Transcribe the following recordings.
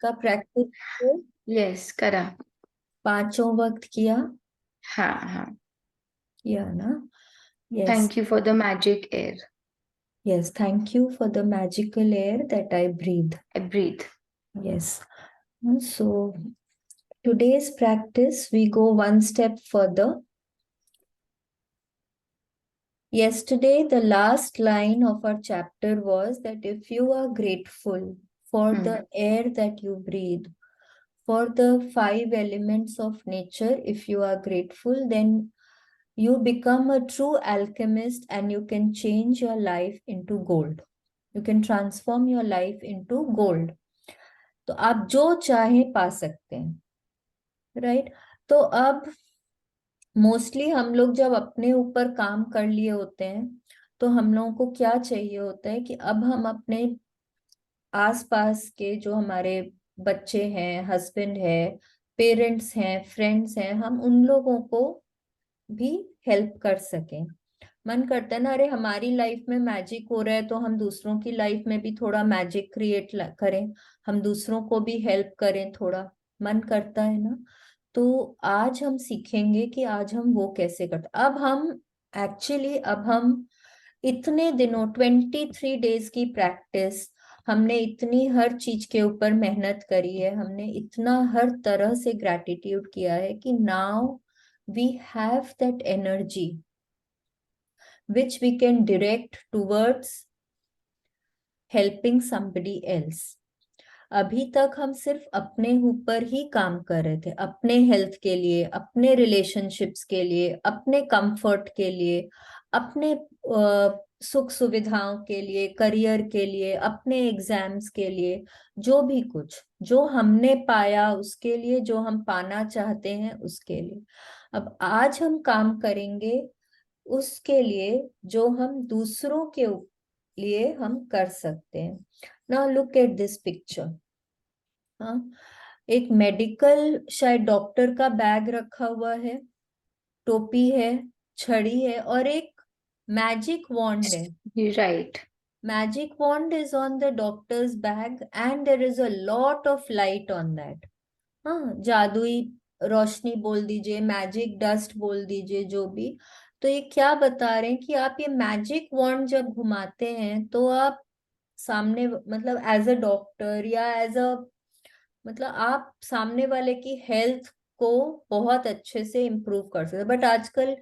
का practice yes करा। पांचों वक्त किया हाँ हाँ। किया ना? Yes. Thank you for the magic air. Yes, thank you for the magical air that I breathe. I breathe. Yes. So today's practice we go one step further. Yesterday, the last line of our chapter was that if you are grateful for the air that you breathe, for the five elements of nature, if you are grateful, then you become a true alchemist and you can change your life into gold. You can transform your life into gold. तो आप जो चाहे पा सकते हैं, right? तो अब mostly हम लोग जब अपने ऊपर काम कर लिए होते हैं तो हम लोगों को क्या चाहिए होता है कि अब हम अपने आसपास के जो हमारे बच्चे हैं, हस्बैंड है, पेरेंट्स हैं, फ्रेंड्स हैं, हम उन लोगों को भी हेल्प कर सकें. मन करता है ना, अरे हमारी लाइफ में मैजिक हो रहा है तो हम दूसरों की लाइफ में भी थोड़ा मैजिक क्रिएट करें, हम दूसरों को भी हेल्प करें थोड़ा. मन करता है ना? तो आज हम सीखेंगे कि आज हम वो कैसे करते. अब हम इतने दिनों 23 डेज की प्रैक्टिस, हमने इतनी हर चीज के ऊपर मेहनत करी है, हमने इतना हर तरह से ग्रैटिट्यूड किया है कि now we have that energy which we can direct towards helping somebody else. अभी तक हम सिर्फ अपने ऊपर ही काम कर रहे थे, अपने हेल्थ के लिए, अपने रिलेशनशिप्स के लिए, अपने कंफर्ट के लिए, अपने सुख सुविधाओं के लिए, करियर के लिए, अपने एग्जाम्स के लिए, जो भी कुछ जो हमने पाया उसके लिए, जो हम पाना चाहते हैं उसके लिए. अब आज हम काम करेंगे उसके लिए जो हम दूसरों के लिए हम कर सकते हैं. Now look at this picture. हाँ, एक मेडिकल शायद डॉक्टर का बैग रखा हुआ है, टोपी है, छड़ी है और एक मैजिक वॉन्ड है. Right. Magic wand is on the doctor's bag and there is a lot of light on that. हाँ, जादुई रोशनी बोल दीजिए, मैजिक डस्ट बोल दीजिए, जो भी. तो ये क्या बता रहे हैं कि आप ये मैजिक वॉन्ड जब घुमाते हैं तो आप सामने, मतलब एज अ डॉक्टर या एज अ, मतलब आप सामने वाले की हेल्थ को बहुत अच्छे से इम्प्रूव कर सकते हैं. बट आजकल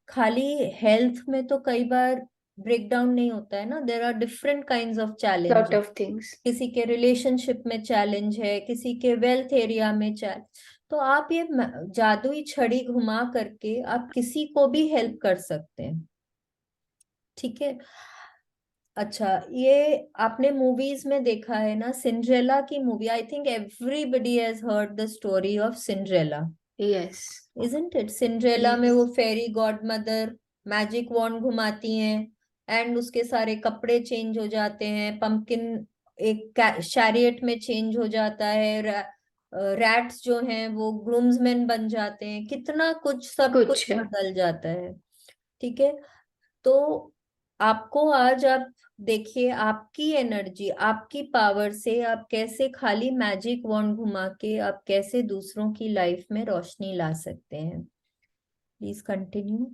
खाली हेल्थ में तो कई बार ब्रेक डाउन नहीं होता है ना. There are different kind of lot challenges. Of things. किसी के रिलेशनशिप में चैलेंज है, किसी के वेल्थ एरिया में चैलेंज. तो आप ये जादुई छड़ी घुमा करके आप किसी को भी हेल्प कर सकते हैं. ठीक है. अच्छा, ये आपने मूवीज में देखा है ना, सिंड्रेला की movie. I think everybody has heard the story of Cinderella. Yes. Isn't it? Cinderella में वो फेरी गॉड मदर मैजिक वॉन्ड घुमाती हैं एंड उसके सारे कपड़े चेंज हो जाते हैं. पंपकिन एक शैरियट में चेंज हो जाता है. रैट्स जो हैं वो ग्रूम्समैन बन जाते हैं. कितना कुछ, सब कुछ कुछ है। बदल जाता है. ठीक है. तो आपको आज आप देखिए आपकी एनर्जी, आपकी पावर से आप कैसे खाली मैजिक वॉन्ड घुमा के आप कैसे दूसरों की लाइफ में रोशनी ला सकते हैं. Please continue.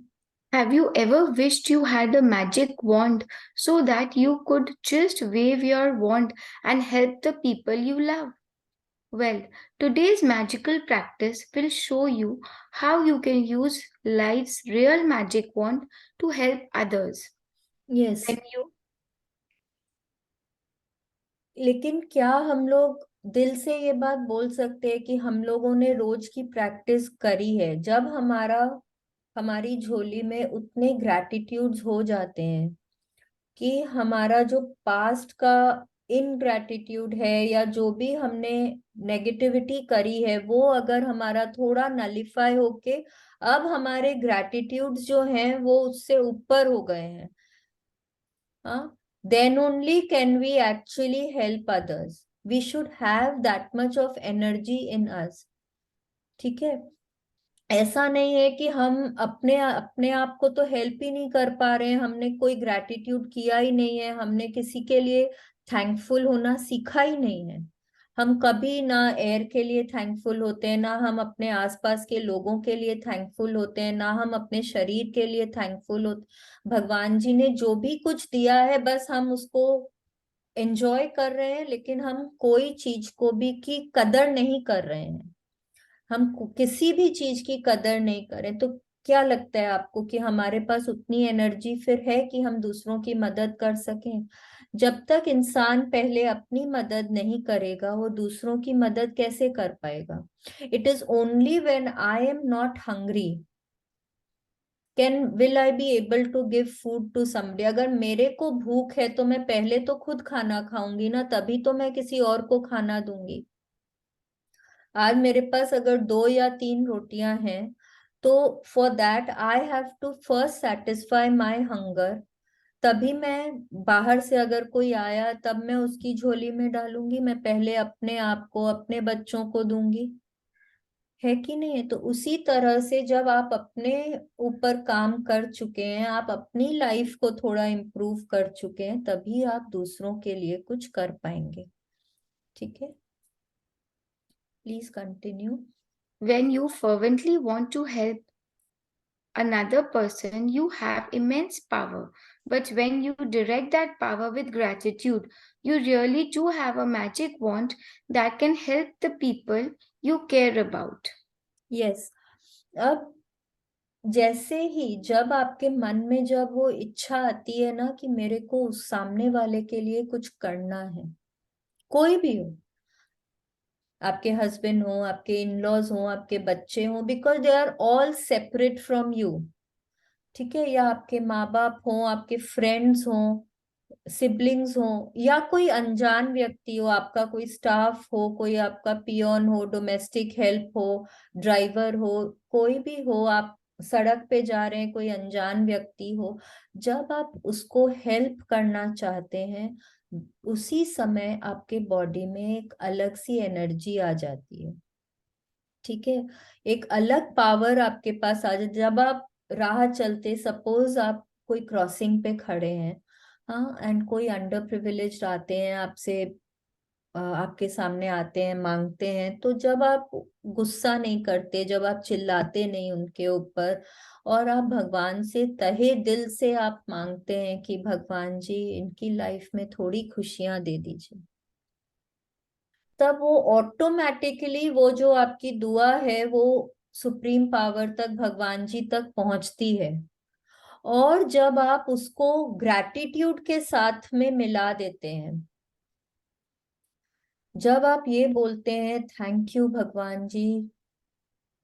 Have you ever wished you had a magic wand so that you could just wave your wand and help the people you love? Well, today's magical practice will show you how you can use life's real magic wand to help others. Yes. When you लेकिन क्या हम लोग दिल से ये बात बोल सकते हैं कि हम लोगों ने रोज की प्रैक्टिस करी है? जब हमारी झोली में उतने ग्रैटिट्यूड्स हो जाते हैं कि हमारा जो पास्ट का इनग्रैटिट्यूड है या जो भी हमने नेगेटिविटी करी है वो अगर हमारा थोड़ा नलिफाई होके अब हमारे ग्रैटिट्यूड्स जो हैं वो उससे ऊपर हो गए हैं, हाँ, then only can we actually help others. We should have that much of energy in us. ठीक है. ऐसा नहीं है कि हम अपने अपने आप को तो हेल्प ही नहीं कर पा रहे हैं, हमने कोई ग्रैटिट्यूड किया ही नहीं है, हमने किसी के लिए थैंकफुल होना सीखा ही नहीं है. हम कभी ना एयर के लिए थैंकफुल होते हैं, ना हम अपने आसपास के लोगों के लिए थैंकफुल होते हैं, ना हम अपने शरीर के लिए थैंकफुल होते। भगवान जी ने जो भी कुछ दिया है बस हम उसको एंजॉय कर रहे हैं, लेकिन हम कोई चीज को भी की कदर नहीं कर रहे हैं। हम किसी भी चीज की कदर नहीं करें तो क्या लगता है आपको कि हमारे पास उतनी एनर्जी फिर है कि हम दूसरों की मदद कर सकें? जब तक इंसान पहले अपनी मदद नहीं करेगा वो दूसरों की मदद कैसे कर पाएगा? It is only when I am not hungry can will I be able to give food to somebody. अगर मेरे को भूख है तो मैं पहले तो खुद खाना खाऊंगी ना, तभी तो मैं किसी और को खाना दूंगी। आज मेरे पास अगर 2 या 3 रोटियां हैं तो for that I have to first satisfy my hunger. तभी मैं बाहर से अगर कोई आया तब मैं उसकी झोली में डालूंगी, मैं पहले अपने आप को अपने बच्चों को दूंगी, है कि नहीं? तो उसी तरह से जब आप अपने ऊपर काम कर चुके हैं, आप अपनी लाइफ को थोड़ा इम्प्रूव कर चुके हैं, तभी आप दूसरों के लिए कुछ कर पाएंगे। ठीक है, please continue. When you fervently want to help another person, you have immense power. But when you direct that power with gratitude, you really do have a magic wand that can help the people you care about. Yes. अब जैसे ही जब आपके मन में जब वो इच्छा आती है ना कि मेरे को उस सामने वाले के लिए कुछ करना है, कोई भी हो, आपके हस्बैंड हो, आपके इन लॉज हो, आपके बच्चे हो, because they are all separate from you, ठीक है, या आपके माँ बाप हो, आपके फ्रेंड्स हो, सिबलिंग्स हो, या कोई अनजान व्यक्ति हो, आपका कोई स्टाफ हो, कोई आपका पियोन हो, डोमेस्टिक हेल्प हो, ड्राइवर हो, कोई भी हो, आप सड़क पे जा रहे हैं, कोई अनजान व्यक्ति हो, जब आप उसको हेल्प करना चाहते हैं उसी समय आपके बॉडी में एक अलग सी एनर्जी आ जाती है। ठीक है, एक अलग पावर आपके पास आ जाए। जब आप राह चलते, सपोज आप कोई क्रॉसिंग पे खड़े हैं, हाँ, एंड कोई अंडर प्रिविलेज आते हैं आपसे, आपके सामने आते हैं, मांगते हैं, तो जब आप गुस्सा नहीं करते, जब आप चिल्लाते नहीं उनके ऊपर, और आप भगवान से तहे दिल से आप मांगते हैं कि भगवान जी इनकी लाइफ में थोड़ी खुशियां दे दीजिए, तब वो ऑटोमेटिकली वो जो आपकी दुआ है वो सुप्रीम पावर तक, भगवान जी तक पहुंचती है। और जब आप उसको ग्रैटिट्यूड के साथ में मिला देते हैं, जब आप ये बोलते हैं थैंक यू भगवान जी,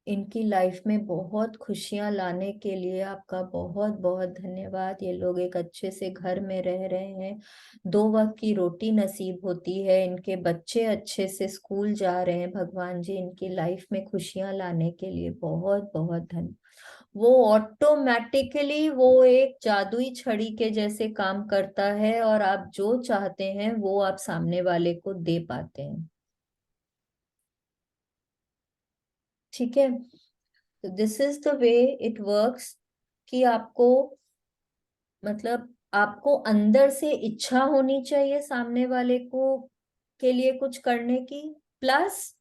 इनकी लाइफ में बहुत खुशियां लाने के लिए आपका बहुत बहुत धन्यवाद, ये लोग एक अच्छे से घर में रह रहे हैं, 2 वक्त की रोटी नसीब होती है, इनके बच्चे अच्छे से स्कूल जा रहे हैं, भगवान जी इनकी लाइफ में खुशियां लाने के लिए बहुत बहुत धन्यवाद। वो ऑटोमेटिकली वो एक जादुई छड़ी के जैसे काम करता है और आप जो चाहते हैं वो आप सामने वाले को दे पाते हैं। ठीक है, तो this is the way it works, कि आपको, मतलब आपको अंदर से इच्छा होनी चाहिए सामने वाले को के लिए कुछ करने की, प्लस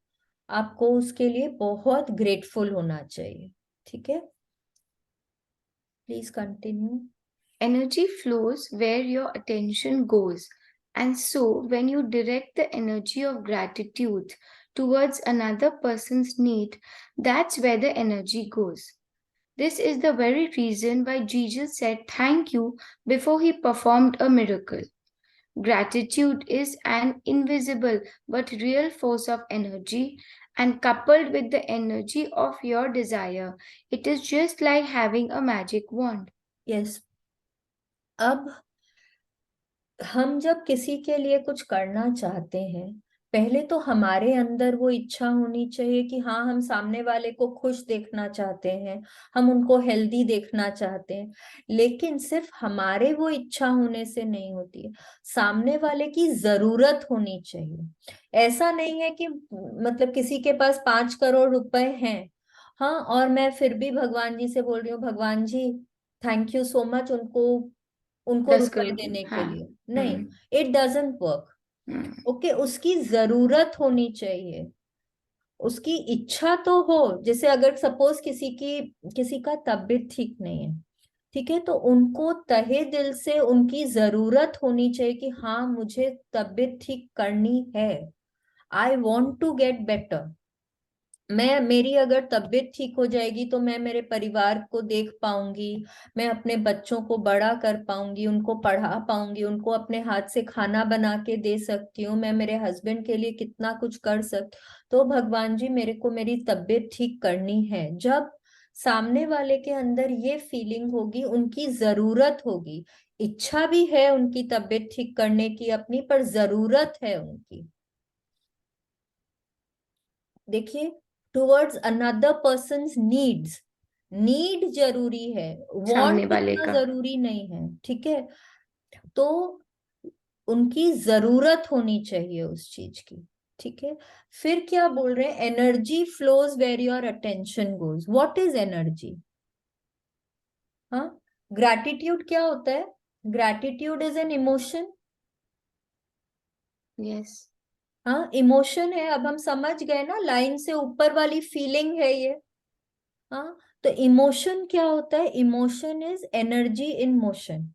आपको उसके लिए बहुत ग्रेटफुल होना चाहिए। ठीक है, please continue. Energy flows where your attention goes. And so, when you direct the energy of gratitude towards another person's need, that's where the energy goes. This is the very reason why Jesus said thank you before he performed a miracle. Gratitude is an invisible but real force of energy, and coupled with the energy of your desire, it is just like having a magic wand. Yes. अब हम जब किसी के लिए कुछ करना चाहते हैं, पहले तो हमारे अंदर वो इच्छा होनी चाहिए कि हाँ, हम सामने वाले को खुश देखना चाहते हैं, हम उनको हेल्दी देखना चाहते हैं, लेकिन सिर्फ हमारे वो इच्छा होने से नहीं होती है, सामने वाले की जरूरत होनी चाहिए। ऐसा नहीं है कि मतलब किसी के पास 5 करोड़ रुपए हैं, हाँ, और मैं फिर भी भगवान जी से बोल रही हूँ भगवान जी थैंक यू सो मच उनको उनको दस रुपए करोड़ देने के हाँ लिए, नहीं, hmm it doesn't work. Okay, उसकी जरूरत होनी चाहिए, उसकी इच्छा तो हो। जैसे अगर सपोज किसी का तबीयत ठीक नहीं है, ठीक है, तो उनको तहे दिल से उनकी जरूरत होनी चाहिए कि हाँ मुझे तबीयत ठीक करनी है, I want to get better. मेरी अगर तबीयत ठीक हो जाएगी तो मैं मेरे परिवार को देख पाऊंगी, मैं अपने बच्चों को बड़ा कर पाऊंगी, उनको पढ़ा पाऊंगी, उनको अपने हाथ से खाना बना के दे सकती हूँ, मैं मेरे हस्बैंड के लिए कितना कुछ कर सकती। तो भगवान जी मेरे को मेरी तबीयत ठीक करनी है। जब सामने वाले के अंदर ये फीलिंग होगी, उनकी जरूरत होगी, इच्छा भी है उनकी तबीयत ठीक करने की अपनी, पर जरूरत है उनकी। देखिए, towards another persons needs, need जरूरी है, सामने वांट वाले इतना का। जरूरी नहीं है, ठीक है। तो उनकी जरूरत होनी चाहिए उस चीज की, ठीक है। फिर क्या बोल रहे हैं, energy flows where your attention goes. What is energy? हाँ, ग्रैटिट्यूड क्या होता है? Gratitude is an emotion. Yes. हाँ, इमोशन है। अब हम समझ गए ना, लाइन से ऊपर वाली फीलिंग है ये। हाँ, तो इमोशन क्या होता है? Emotion is energy in motion,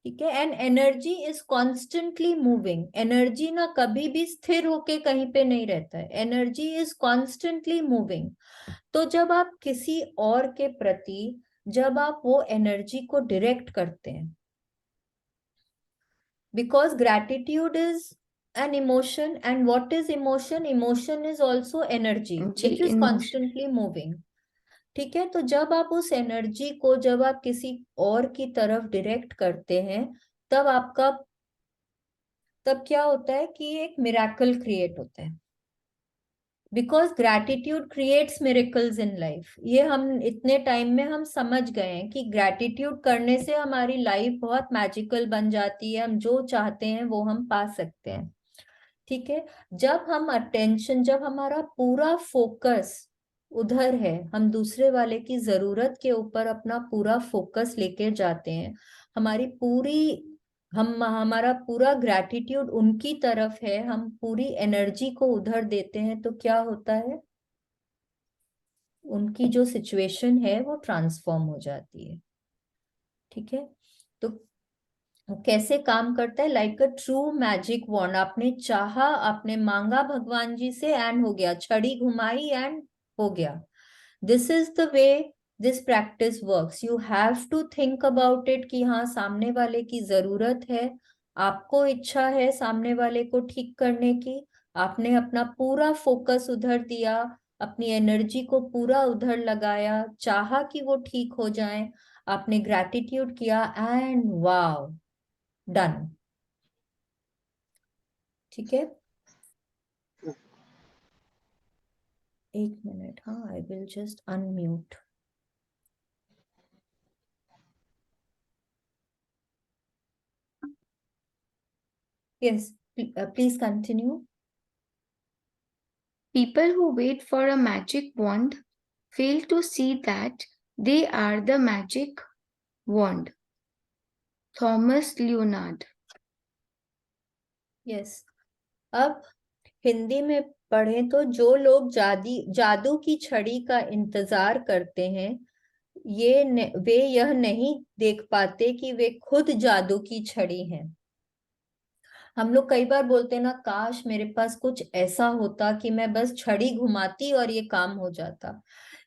ठीक है। And energy is constantly moving. Energy ना कभी भी स्थिर होके कहीं पे नहीं रहता है, एनर्जी इज कॉन्स्टेंटली मूविंग। तो जब आप किसी और के प्रति, जब आप वो एनर्जी को डायरेक्ट करते हैं, because gratitude is an emotion, and what is emotion? Emotion is also energy जी, which is emotion. constantly moving, ठीक है। तो जब आप उस एनर्जी को, जब आप किसी और की तरफ डायरेक्ट करते हैं, तब आपका, तब क्या होता है कि एक मिराकल क्रिएट होता है। Because gratitude creates miracles in life. ये हम इतने टाइम में हम समझ गए हैं कि ग्रैटिट्यूड करने से हमारी लाइफ बहुत मैजिकल बन जाती है, हम जो चाहते हैं वो हम पा सकते हैं, ठीक है। जब हम अटेंशन, जब हमारा पूरा फोकस उधर है, हम दूसरे वाले की जरूरत के ऊपर अपना पूरा फोकस लेके जाते हैं, हमारी पूरी, हम हमारा पूरा ग्रैटिट्यूड उनकी तरफ है, हम पूरी एनर्जी को उधर देते हैं, तो क्या होता है, उनकी जो सिचुएशन है वो ट्रांसफॉर्म हो जाती है, ठीक है। तो कैसे काम करता है? Like a true magic wand. आपने चाहा, आपने मांगा भगवान जी से, एंड हो गया, छड़ी घुमाई एंड हो गया। This is the way this practice works. You have to think about it कि हाँ सामने वाले की जरूरत है, आपको इच्छा है सामने वाले को ठीक करने की, आपने अपना पूरा फोकस उधर दिया, अपनी एनर्जी को पूरा उधर लगाया, चाहा कि वो ठीक हो जाए, आपने ग्रैटिट्यूड किया, एंड वाव, डन, ठीक है। एक मिनट, हाँ, I will just unmute. Yes, please continue. People who wait for a magic wand fail to see that they are the magic wand. Thomas Leonard. Yes, अब हिंदी में पढ़ें तो, जो लोग जादू की छड़ी का इंतजार करते हैं, वे यह नहीं देख पाते कि वे खुद जादू की छड़ी हैं। हम लोग कई बार बोलते हैं ना, काश मेरे पास कुछ ऐसा होता कि मैं बस छड़ी घुमाती और ये काम हो जाता,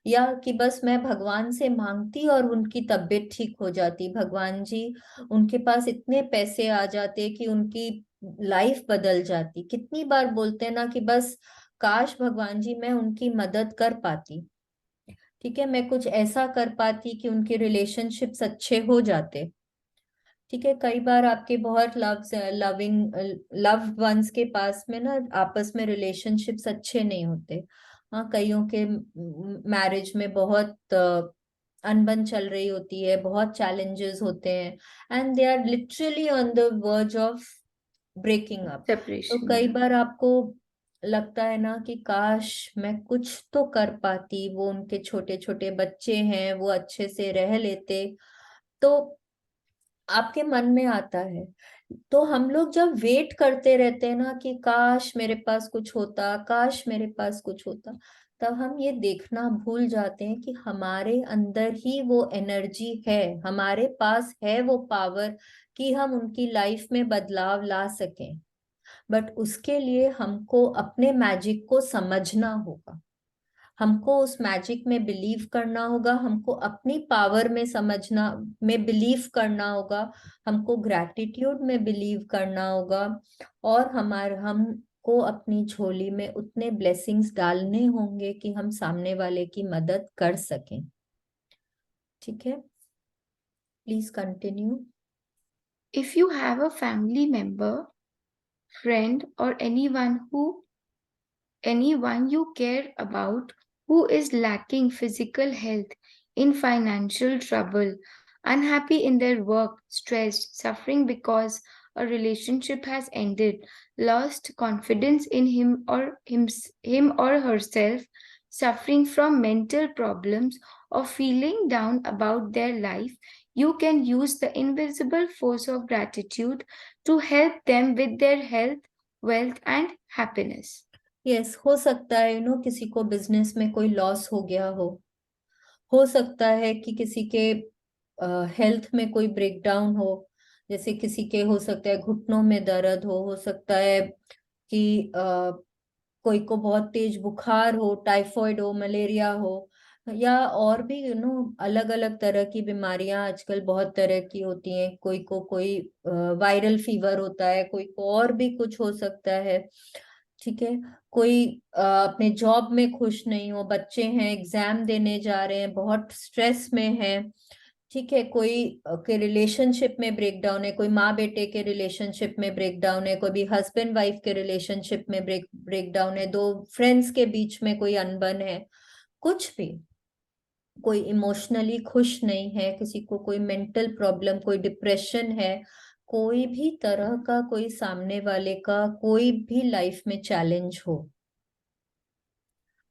या कि बस मैं भगवान से मांगती और उनकी तबीयत ठीक हो जाती, भगवान जी उनके पास इतने पैसे आ जाते कि उनकी लाइफ बदल जाती। कितनी बार बोलते हैं ना कि बस काश भगवान जी मैं उनकी मदद कर पाती, ठीक है, मैं कुछ ऐसा कर पाती कि उनके रिलेशनशिप्स अच्छे हो जाते, ठीक है। कई बार आपके बहुत लव्ड वंस के पास में ना आपस में रिलेशनशिप्स अच्छे नहीं होते। हाँ, कईयों के मैरिज में बहुत अनबन चल रही होती है, बहुत चैलेंजेस होते हैं, and they are literally on the verge of breaking up. तो सेपरेशन कई या। बार आपको लगता है ना कि काश मैं कुछ तो कर पाती, वो उनके छोटे छोटे बच्चे हैं, वो अच्छे से रह लेते, तो आपके मन में आता है। तो हम लोग जब वेट करते रहते हैं ना कि काश मेरे पास कुछ होता, काश मेरे पास कुछ होता, तब हम ये देखना भूल जाते हैं कि हमारे अंदर ही वो एनर्जी है, हमारे पास है वो पावर कि हम उनकी लाइफ में बदलाव ला सकें। बट उसके लिए हमको अपने मैजिक को समझना होगा, हमको उस मैजिक में बिलीव करना होगा, हमको अपनी पावर में समझना में बिलीव करना होगा, हमको ग्रैटिट्यूड में बिलीव करना होगा, और हमको अपनी झोली में उतने ब्लेसिंग्स डालने होंगे कि हम सामने वाले की मदद कर सकें। ठीक है, please continue. If you have a family member, friend, or anyone you care about who is lacking physical health, in financial trouble, unhappy in their work, stressed, suffering because a relationship has ended, lost confidence in him or herself, suffering from mental problems, or feeling down about their life, you can use the invisible force of gratitude to help them with their health, wealth, and happiness. Yes, हो सकता है किसी को business में कोई loss हो गया हो सकता है कि किसी के हेल्थ में कोई ब्रेकडाउन हो, जैसे किसी के हो सकता है घुटनों में दर्द हो सकता है कि कोई को बहुत तेज बुखार हो, टाइफाइड हो, मलेरिया हो, या और भी अलग अलग तरह की बीमारियां आजकल बहुत तरह की होती हैं, कोई वायरल फीवर होता है, कोई को और भी कुछ हो सकता है। ठीक है, कोई अपने जॉब में खुश नहीं हो, बच्चे हैं एग्जाम देने जा रहे हैं बहुत स्ट्रेस में है। ठीक है, कोई के रिलेशनशिप में ब्रेकडाउन है, कोई माँ बेटे के रिलेशनशिप में ब्रेकडाउन है, कोई भी हस्बैंड वाइफ के रिलेशनशिप में ब्रेकडाउन है, दो फ्रेंड्स के बीच में कोई अनबन है, कुछ भी, कोई इमोशनली खुश नहीं है, किसी को कोई मेंटल प्रॉब्लम, कोई डिप्रेशन है, कोई भी तरह का कोई सामने वाले का कोई भी लाइफ में चैलेंज हो,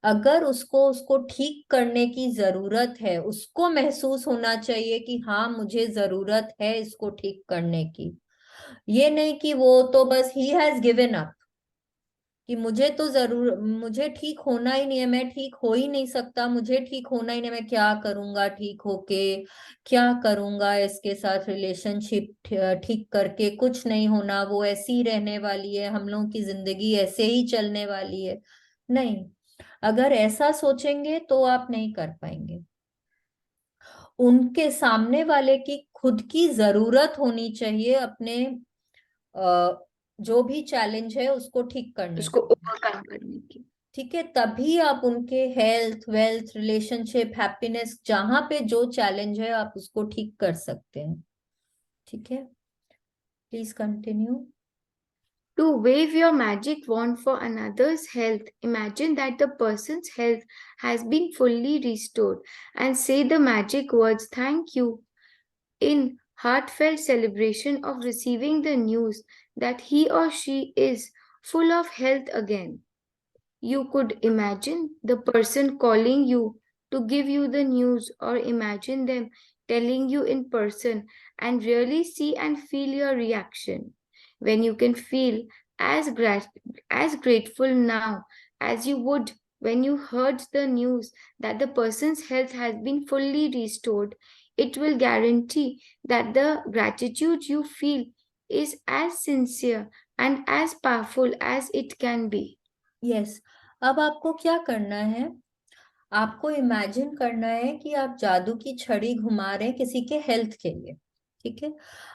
अगर उसको उसको ठीक करने की जरूरत है, उसको महसूस होना चाहिए कि हाँ मुझे जरूरत है इसको ठीक करने की। ये नहीं कि वो तो बस ही हैज गिवन अप कि मुझे ठीक होना ही नहीं है, मैं ठीक हो ही नहीं सकता, मुझे ठीक होना ही नहीं, मैं क्या करूंगा ठीक होके, क्या करूंगा इसके साथ रिलेशनशिप ठीक करके, कुछ नहीं होना, वो ऐसी ही रहने वाली है, हम लोगों की जिंदगी ऐसे ही चलने वाली है। नहीं, अगर ऐसा सोचेंगे तो आप नहीं कर पाएंगे। उनके सामने वाले की खुद की जरूरत होनी चाहिए अपने जो भी चैलेंज है उसको ठीक करने उसको के लिए। ओवरकम करने की। ठीक है, तभी आप उनके हेल्थ, वेल्थ, रिलेशनशिप, हैप्पीनेस, जहां पे जो चैलेंज है आप उसको ठीक कर सकते हैं। ठीक है, please continue. To wave your magic wand for another's health, imagine that the person's health has been fully restored and say the magic words thank you in heartfelt celebration of receiving the news that he or she is full of health again. You could imagine the person calling you to give you the news, or imagine them telling you in person and really see and feel your reaction. When you can feel as grateful now as you would when you heard the news that the person's health has been fully restored, it will guarantee that the gratitude you feel is as sincere and as powerful as it can be. Yes, अब आपको क्या करना है, आपको imagine करना है कि आप जादू की छड़ी घुमा रहे हैं किसी के हेल्थ के लिए। ठीक है,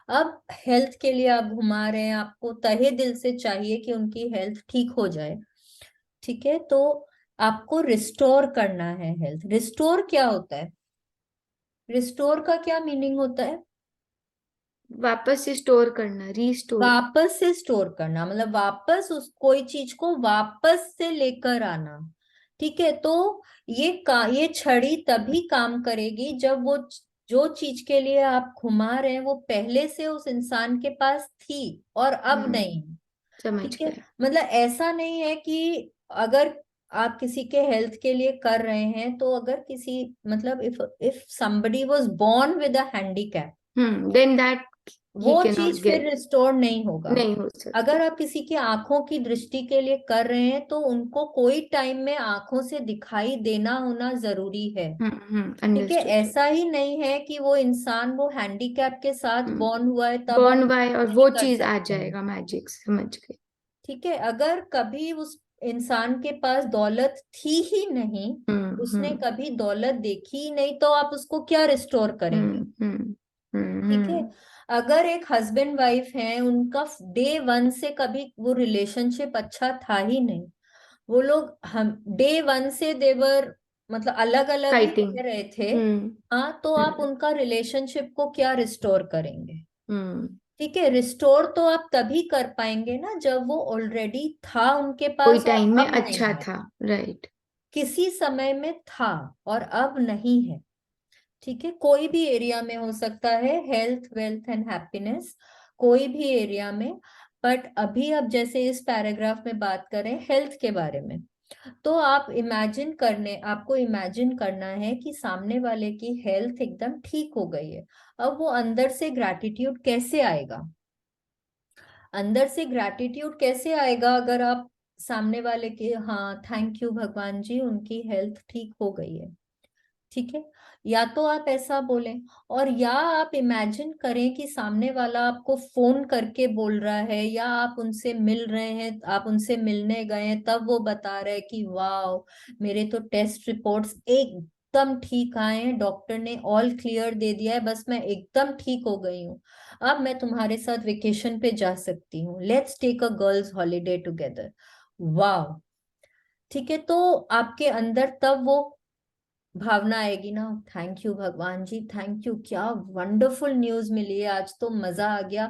अब हेल्थ के लिए आप घुमा रहे हैं, आपको तहे दिल से चाहिए कि उनकी हेल्थ ठीक हो जाए। ठीक है, तो आपको रिस्टोर करना है हेल्थ। रिस्टोर क्या होता है, रिस्टोर का क्या मीनिंग होता है? वापस से स्टोर करना, रीस्टोर। वापस से स्टोर करना, मतलब वापस उस कोई चीज को वापस से लेकर आना। ठीक है, तो ये छड़ी तभी काम करेगी जब वो जो चीज के लिए आप घुमा रहे हैं वो पहले से उस इंसान के पास थी और अब नहीं। समझ ठीक है, गया। मतलब ऐसा नहीं है कि अगर आप किसी के हेल्थ के लिए कर रहे हैं तो अगर किसी मतलब if somebody was born with a handicap, Then that he वो cannot चीज फिर get. रिस्टोर नहीं होगा। नहीं हो सकता. अगर आप किसी की आंखों की दृष्टि के लिए कर रहे हैं तो उनको कोई टाइम में आंखों से दिखाई देना होना जरूरी है। ठीक है, अंडरस्टूड. ऐसा ही नहीं है कि वो इंसान वो हैंडीकैप के साथ बॉर्न हुआ है तब बॉर्न हम बाय, और नहीं वो कर चीज आ सकते हैं। जाएगा मैजिक, समझ गए. ठीक है, अगर कभी उस इंसान के पास दौलत थी ही नहीं, उसने हम्म. कभी दौलत देखी ही नहीं, तो आप उसको क्या रिस्टोर करेंगे? ठीक है, हम्म. अगर एक हस्बैंड वाइफ है, उनका डे वन से कभी वो रिलेशनशिप अच्छा था ही नहीं, वो लोग हम डे वन से देवर मतलब अलग अलग ही फाइटिंग. रह रहे थे, हम्म. हाँ, तो आप हम्म. उनका रिलेशनशिप को क्या रिस्टोर करेंगे? हम्म. ठीक है, रिस्टोर तो आप तभी कर पाएंगे ना जब वो ऑलरेडी था उनके कोई पास और टाइम में अब नहीं अच्छा है। था. राइट. किसी समय में था और अब नहीं है। ठीक है, कोई भी एरिया में हो सकता है, हेल्थ वेल्थ एंड हैप्पीनेस, कोई भी एरिया में। बट अभी अब जैसे इस पैराग्राफ में बात करें हेल्थ के बारे में, तो आपको इमेजिन करना है कि सामने वाले की हेल्थ एकदम ठीक हो गई है। अब वो अंदर से ग्रैटिट्यूड कैसे आएगा? अंदर से ग्रैटिट्यूड कैसे आएगा अगर आप सामने वाले के, हाँ थैंक यू भगवान जी उनकी हेल्थ ठीक हो गई है। ठीक है, या तो आप ऐसा बोलें, और या आप इमेजिन करें कि सामने वाला आपको फोन करके बोल रहा है, या आप उनसे मिल रहे हैं, आप उनसे मिलने गए हैं, तब वो बता रहे हैं कि वाह मेरे तो टेस्ट रिपोर्ट्स एकदम ठीक आए हैं, डॉक्टर ने ऑल क्लियर दे दिया है, बस मैं एकदम ठीक हो गई हूँ, अब मैं तुम्हारे साथ वेकेशन पे जा सकती हूँ, let's take a girls holiday together. वाह। ठीक है, तो आपके अंदर तब वो भावना आएगी ना, थैंक यू भगवान जी, थैंक यू, क्या वंडरफुल न्यूज मिली है, आज तो मजा आ गया,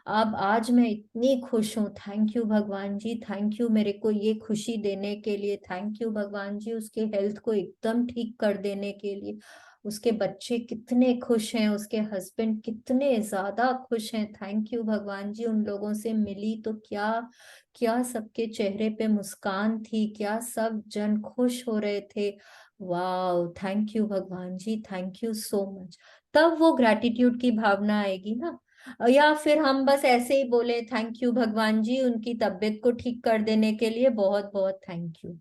अब आज मैं इतनी खुश हूँ, थैंक यू भगवान जी, थैंक यू मेरे को ये खुशी देने के लिए, थैंक यू भगवान जी उसके हेल्थ को एकदम ठीक कर देने के लिए, उसके बच्चे कितने खुश हैं, उसके हस्बैंड कितने ज्यादा खुश हैं, थैंक यू भगवान जी, उन लोगों से मिली तो क्या क्या सबके चेहरे पे मुस्कान थी, क्या सब जन खुश हो रहे थे, वाह थैंक यू भगवान जी, थैंक यू सो मच। तब वो ग्रैटिट्यूड की भावना आएगी ना। या फिर हम बस ऐसे ही बोले थैंक यू भगवान जी उनकी तबीयत को ठीक कर देने के लिए बहुत बहुत थैंक यू।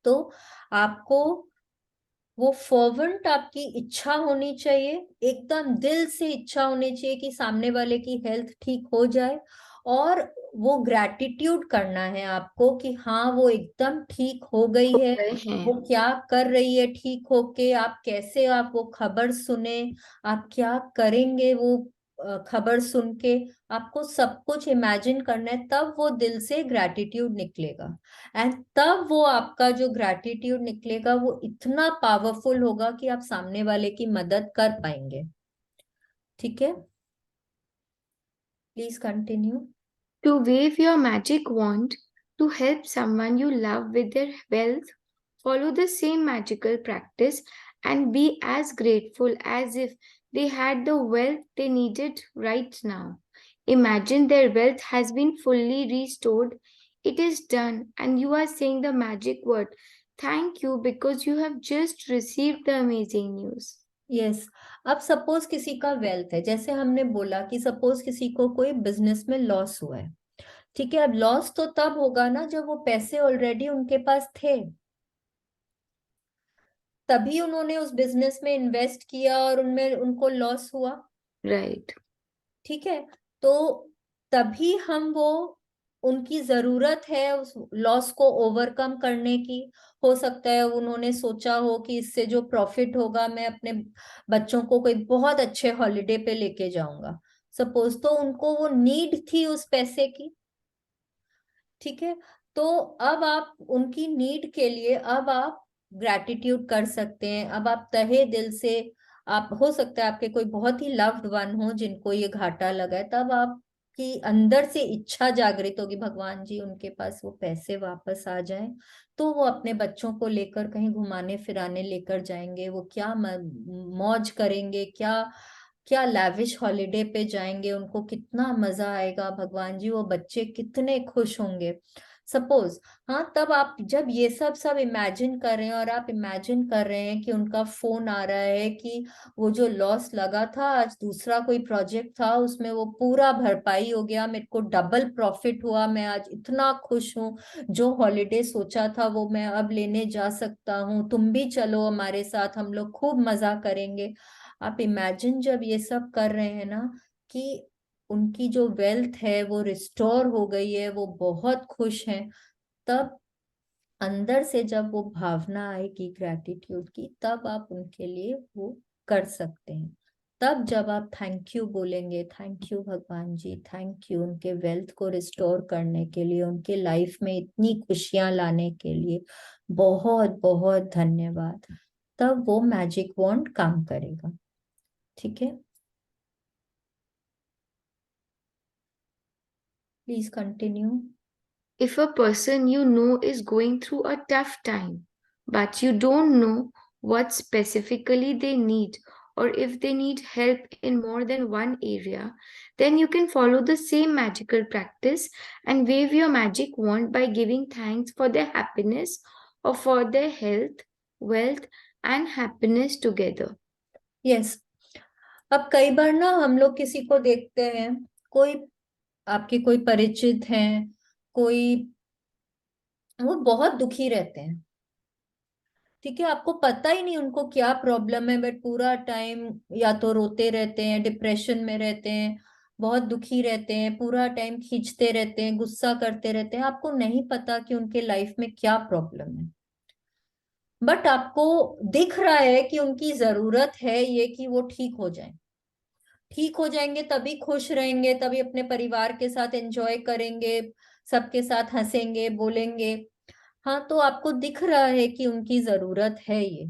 तो आपको वो फर्वेंट आपकी इच्छा होनी चाहिए, एकदम दिल से इच्छा होनी चाहिए कि सामने वाले की हेल्थ ठीक हो जाए, और वो ग्रैटिट्यूड करना है आपको कि हाँ वो एकदम ठीक हो गई हो है, गए वो हैं. क्या कर रही है ठीक होके, आप कैसे आप वो खबर सुने, आप क्या करेंगे वो खबर सुन के, आपको सब कुछ इमेजिन करना है, तब वो दिल से ग्रैटिट्यूड निकलेगा। एंड तब वो आपका जो ग्रैटिट्यूड निकलेगा वो इतना पावरफुल होगा कि आप सामने वाले की मदद कर पाएंगे। ठीक है, please continue. To wave your magic wand to help someone you love with their wealth, follow the same magical practice and be as grateful as if they had the wealth they needed right now. Imagine their wealth has been fully restored. It is done, and you are saying the magic word. Thank you because you have just received the amazing news. Yes, अब suppose किसी का wealth है, जैसे हमने बोला कि suppose किसी को कोई बिजनेस में लॉस हुआ है। ठीक है, अब लॉस तो तब होगा ना जब वो पैसे ऑलरेडी उनके पास थे, तभी उन्होंने उस बिजनेस में इन्वेस्ट किया और उनमें उनको लॉस हुआ। Right. ठीक है, तो तभी हम वो उनकी जरूरत है उस लॉस को ओवरकम करने की। हो सकता है उन्होंने सोचा हो कि इससे जो प्रॉफिट होगा मैं अपने बच्चों को कोई बहुत अच्छे हॉलिडे पे लेके जाऊंगा, सपोज, तो उनको वो नीड थी उस पैसे की। ठीक है, तो अब आप उनकी नीड के लिए अब आप ग्रैटिट्यूड कर सकते हैं, अब आप तहे दिल से, आप हो सकता है आपके कोई बहुत ही लव्ड वन हो जिनको ये घाटा लगा है, तब आपकी अंदर से इच्छा जागृत होगी भगवान जी उनके पास वो पैसे वापस आ जाएं, तो वो अपने बच्चों को लेकर कहीं घुमाने फिराने लेकर जाएंगे, वो क्या मौज करेंगे, क्या क्या लैविश हॉलिडे पे जाएंगे, उनको कितना मजा आएगा भगवान जी, वो बच्चे कितने खुश होंगे। सपोज, हाँ, तब आप जब ये सब इमेजिन कर रहे हैं और आप इमेजिन कर रहे हैं कि उनका फोन आ रहा है कि वो जो लॉस लगा था, आज दूसरा कोई प्रोजेक्ट था उसमें वो पूरा भरपाई हो गया, मेरे को डबल प्रॉफिट हुआ, मैं आज इतना खुश हूँ, जो हॉलिडे सोचा था वो मैं अब लेने जा सकता हूँ, तुम भी चलो हमारे साथ, हम लोग खूब मजा करेंगे। आप इमेजिन जब ये सब कर रहे हैं ना, कि उनकी जो वेल्थ है वो रिस्टोर हो गई है, वो बहुत खुश हैं, तब अंदर से जब वो भावना आएगी ग्रैटिट्यूड की, तब आप उनके लिए वो कर सकते हैं। तब जब आप थैंक यू बोलेंगे, थैंक यू भगवान जी, थैंक यू उनके वेल्थ को रिस्टोर करने के लिए, उनके लाइफ में इतनी खुशियां लाने के लिए, बहुत बहुत धन्यवाद, तब वो मैजिक वॉन्ड काम करेगा। ठीक है, please continue. If a person you know is going through a tough time, but you don't know what specifically they need, or if they need help in more than one area, then you can follow the same magical practice and wave your magic wand by giving thanks for their happiness or for their health, wealth, and happiness together. Yes, अब कई बार ना हम लोग किसी को देखते हैं, कोई आपके कोई परिचित हैं, कोई, वो बहुत दुखी रहते हैं। ठीक है, आपको पता ही नहीं उनको क्या प्रॉब्लम है, बट पूरा टाइम या तो रोते रहते हैं, डिप्रेशन में रहते हैं, बहुत दुखी रहते हैं, पूरा टाइम खींचते रहते हैं, गुस्सा करते रहते हैं, आपको नहीं पता कि उनके लाइफ में क्या प्रॉब्लम है, बट आपको दिख रहा है कि उनकी जरूरत है ये कि वो ठीक हो जाए। ठीक हो जाएंगे तभी खुश रहेंगे, तभी अपने परिवार के साथ एंजॉय करेंगे, सबके साथ हंसेंगे, बोलेंगे। हाँ, तो आपको दिख रहा है कि उनकी जरूरत है ये,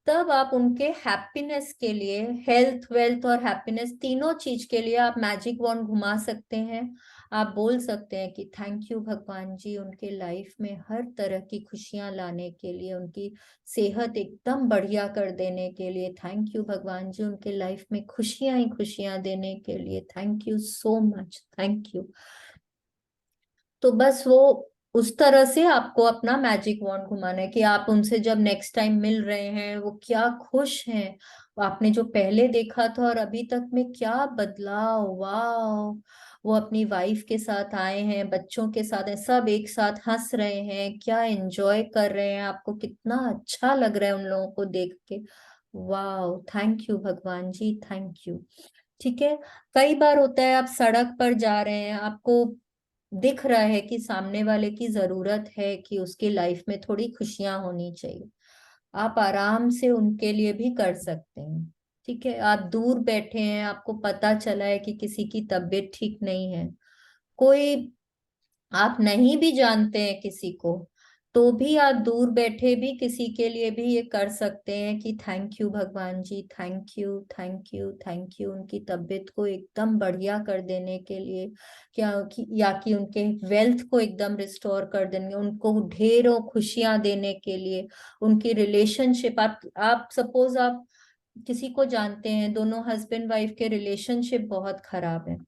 तब आप उनके हैप्पीनेस के लिए, हेल्थ वेल्थ और हैप्पीनेस तीनों चीज के लिए आप मैजिक वॉन्ड घुमा सकते हैं। आप बोल सकते हैं कि थैंक यू भगवान जी, उनके लाइफ में हर तरह की खुशियां लाने के लिए, उनकी सेहत एकदम बढ़िया कर देने के लिए, थैंक यू भगवान जी, उनके लाइफ में खुशियां ही खुशियां देने के लिए, thank you so much, thank you. तो बस वो उस तरह से आपको अपना मैजिक वॉन्ड घुमाना है कि आप उनसे जब नेक्स्ट टाइम मिल रहे हैं, वो क्या खुश हैं, आपने जो पहले देखा था और अभी तक में क्या बदलाव, वाह, वो अपनी वाइफ के साथ आए हैं, बच्चों के साथ हैं, सब एक साथ हंस रहे हैं, क्या एंजॉय कर रहे हैं, आपको कितना अच्छा लग रहा है उन लोगों को देख के। वाह, थैंक यू भगवान जी, थैंक यू। ठीक है, कई बार होता है आप सड़क पर जा रहे हैं, आपको दिख रहा है कि सामने वाले की जरूरत है कि उसकी लाइफ में थोड़ी खुशियां होनी चाहिए, आप आराम से उनके लिए भी कर सकते हैं। ठीक है, आप दूर बैठे हैं, आपको पता चला है कि किसी की तबीयत ठीक नहीं है, कोई आप नहीं भी जानते हैं किसी को, तो भी आप दूर बैठे भी किसी के लिए भी ये कर सकते हैं कि थैंक यू भगवान जी, thank you, thank you, thank you, उनकी तबीयत को एकदम बढ़िया कर देने के लिए, क्या कि या कि उनके वेल्थ को एकदम रिस्टोर कर देंगे, उनको ढेरों खुशियां देने के लिए, उनकी रिलेशनशिप, आप सपोज आप किसी को जानते हैं, दोनों हस्बैंड वाइफ के रिलेशनशिप बहुत खराब है।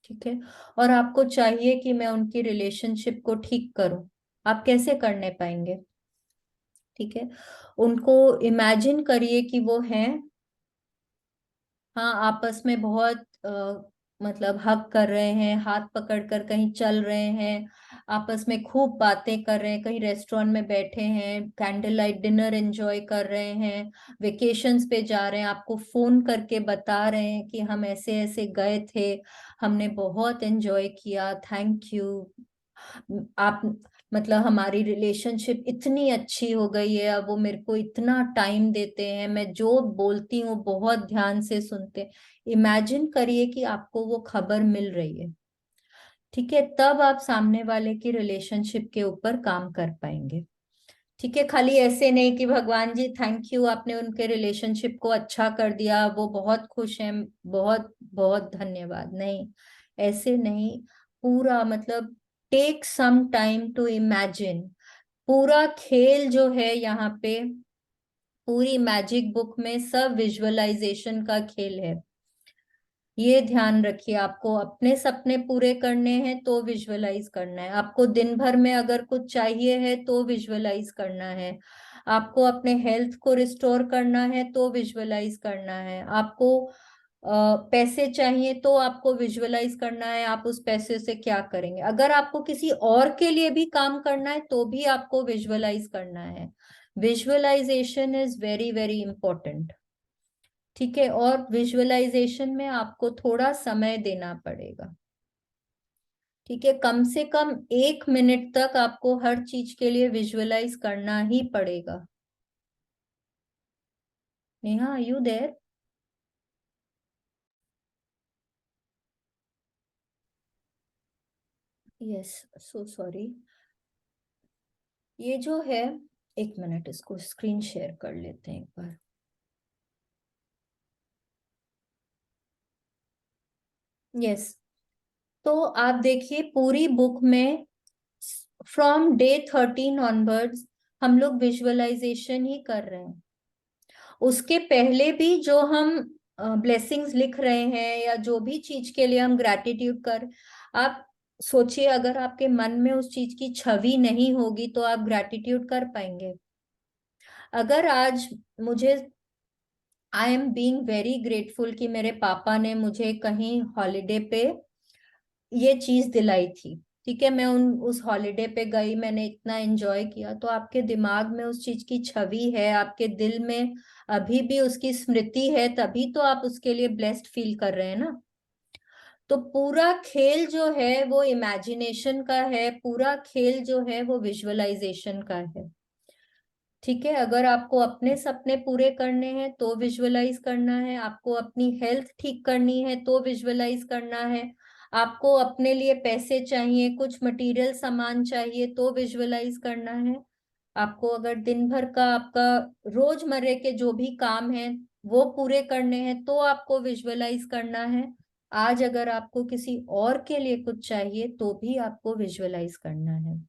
ठीक है, और आपको चाहिए कि मैं उनकी रिलेशनशिप को ठीक करूं, आप कैसे करने पाएंगे? ठीक है, उनको इमेजिन करिए कि वो हैं, हाँ, आपस में बहुत मतलब हग कर रहे हैं, हाथ पकड़कर कहीं चल रहे हैं, आपस में खूब बातें कर रहे हैं, कहीं रेस्टोरेंट में बैठे हैं, कैंडल लाइट डिनर एंजॉय कर रहे हैं, वेकेशंस पे जा रहे हैं, आपको फोन करके बता रहे हैं कि हम ऐसे ऐसे गए थे, हमने बहुत एंजॉय किया, थैंक यू। आप मतलब हमारी रिलेशनशिप इतनी अच्छी हो गई है, अब वो मेरे को इतना टाइम देते हैं, मैं जो बोलती हूँ बहुत ध्यान से सुनते हैं। इमेजिन करिए कि आपको वो खबर मिल रही है। ठीक है, तब आप सामने वाले की रिलेशनशिप के ऊपर काम कर पाएंगे। ठीक है, खाली ऐसे नहीं कि भगवान जी थैंक यू, आपने उनके रिलेशनशिप को अच्छा कर दिया, वो बहुत खुश हैं, बहुत बहुत धन्यवाद, नहीं, ऐसे नहीं। पूरा मतलब take some time to imagine, पूरा खेल जो है यहाँ पे, पूरी मैजिक बुक में सब विजुअलाइजेशन का खेल है। ये ध्यान रखिए, आपको अपने सपने पूरे करने हैं तो विजुअलाइज करना है, आपको दिन भर में अगर कुछ चाहिए है तो विजुअलाइज करना है, आपको अपने हेल्थ को रिस्टोर करना है तो विजुअलाइज करना है, आपको पैसे चाहिए तो आपको विजुअलाइज करना है आप उस पैसे से क्या करेंगे, अगर आपको किसी और के लिए भी काम करना है तो भी आपको विजुअलाइज करना है। Visualisation is very very important. ठीक है, और विजुअलाइजेशन में आपको थोड़ा समय देना पड़ेगा। ठीक है, कम से कम 1 मिनट तक आपको हर चीज के लिए विजुअलाइज करना ही पड़ेगा। Neha, are you there? Yes, so sorry. ये जो है, 1 मिनट, इसको स्क्रीन शेयर कर लेते हैं एक बार। यस, तो आप देखिए पूरी बुक में फ्रॉम डे 13 ऑनवर्ड्स हम लोग विजुअलाइजेशन ही कर रहे हैं। उसके पहले भी जो हम ब्लेसिंग्स लिख रहे हैं या जो भी चीज के लिए हम ग्रैटिट्यूड कर, आप सोचिए अगर आपके मन में उस चीज की छवि नहीं होगी तो आप ग्रैटिट्यूड कर पाएंगे? अगर आज मुझे, I am being very grateful कि मेरे पापा ने मुझे कहीं हॉलिडे पे ये चीज दिलाई थी, ठीक है, मैं उस हॉलिडे पे गई, मैंने इतना एंजॉय किया, तो आपके दिमाग में उस चीज की छवि है, आपके दिल में अभी भी उसकी स्मृति है, तभी तो आप उसके लिए ब्लेस्ड फील कर रहे हैं ना। तो पूरा खेल जो है वो इमेजिनेशन का है, पूरा खेल जो है वो विजुअलाइजेशन का है। ठीक है, अगर आपको अपने सपने पूरे करने हैं तो विजुअलाइज करना है, आपको अपनी हेल्थ ठीक करनी है तो विजुअलाइज करना है, आपको अपने लिए पैसे चाहिए, कुछ मटेरियल सामान चाहिए तो विजुअलाइज करना है, आपको अगर दिन भर का आपका रोजमर्रे के जो भी काम है वो पूरे करने हैं तो आपको विजुअलाइज करना है, आज अगर आपको किसी और के लिए कुछ चाहिए तो भी आपको विजुअलाइज करना है।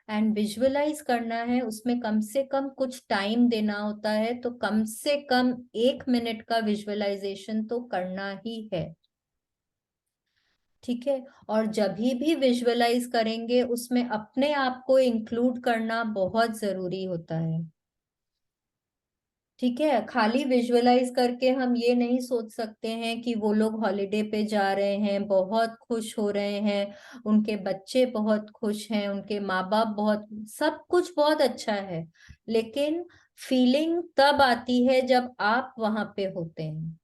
एंड विजुअलाइज करना है, उसमें कम से कम कुछ टाइम देना होता है, तो कम से कम 1 मिनट का विजुअलाइजेशन तो करना ही है। ठीक है, और जब भी विजुअलाइज करेंगे उसमें अपने आप को इंक्लूड करना बहुत जरूरी होता है। ठीक है, खाली विजुअलाइज करके हम ये नहीं सोच सकते हैं कि वो लोग हॉलिडे पे जा रहे हैं, बहुत खुश हो रहे हैं, उनके बच्चे बहुत खुश हैं, उनके माँ बाप बहुत, सब कुछ बहुत अच्छा है, लेकिन फीलिंग तब आती है जब आप वहां पे होते हैं।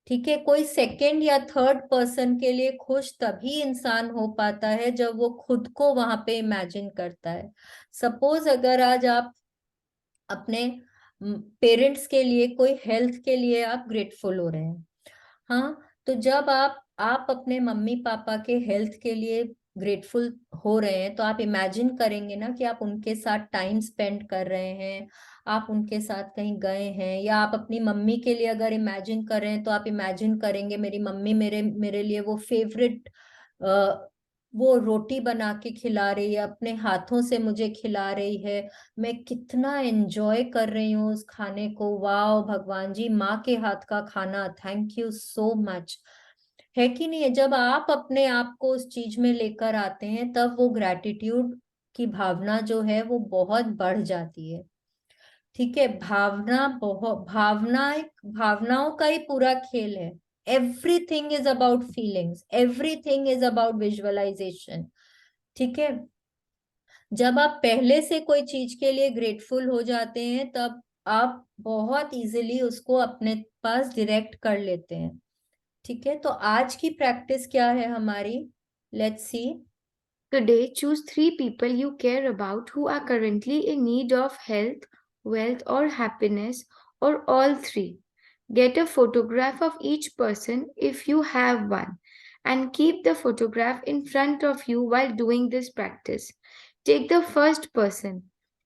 ठीक है, कोई सेकंड या थर्ड पर्सन के लिए खुश तभी इंसान हो पाता है जब वो खुद को वहां पे इमेजिन करता है। सपोज अगर आज आप अपने पेरेंट्स के लिए, कोई हेल्थ के लिए आप ग्रेटफुल हो रहे हैं, हाँ, तो जब आप अपने मम्मी पापा के हेल्थ के लिए ग्रेटफुल हो रहे हैं तो आप इमेजिन करेंगे ना कि आप उनके साथ टाइम स्पेंड कर रहे हैं, आप उनके साथ कहीं गए हैं, या आप अपनी मम्मी के लिए अगर इमेजिन कर रहे हैं तो आप इमेजिन करेंगे मेरी मम्मी मेरे मेरे लिए वो फेवरेट वो रोटी बना के खिला रही है, अपने हाथों से मुझे खिला रही है, मैं कितना एंजॉय कर रही हूँ उस खाने को, वाह भगवान जी, माँ के हाथ का खाना, थैंक यू सो मच। है कि नहीं है? जब आप अपने आप को उस चीज में लेकर आते हैं तब वो ग्रैटिट्यूड की भावना जो है वो बहुत बढ़ जाती है। ठीक है, भावना बहुत, भावनाओं का ही पूरा खेल है। Everything is about feelings, everything is about visualisation. ठीक है, जब आप पहले से कोई चीज के लिए ग्रेटफुल हो जाते हैं तब आप बहुत इजीली उसको अपने पास डायरेक्ट कर लेते हैं। ठीक है, तो आज की प्रैक्टिस क्या है हमारी, let's see. Today, choose three people you care about who are currently in need of health, wealth, or happiness, or all three. Get a photograph of each person if you have one, and keep the photograph in front of you while doing this practice. Take the first person,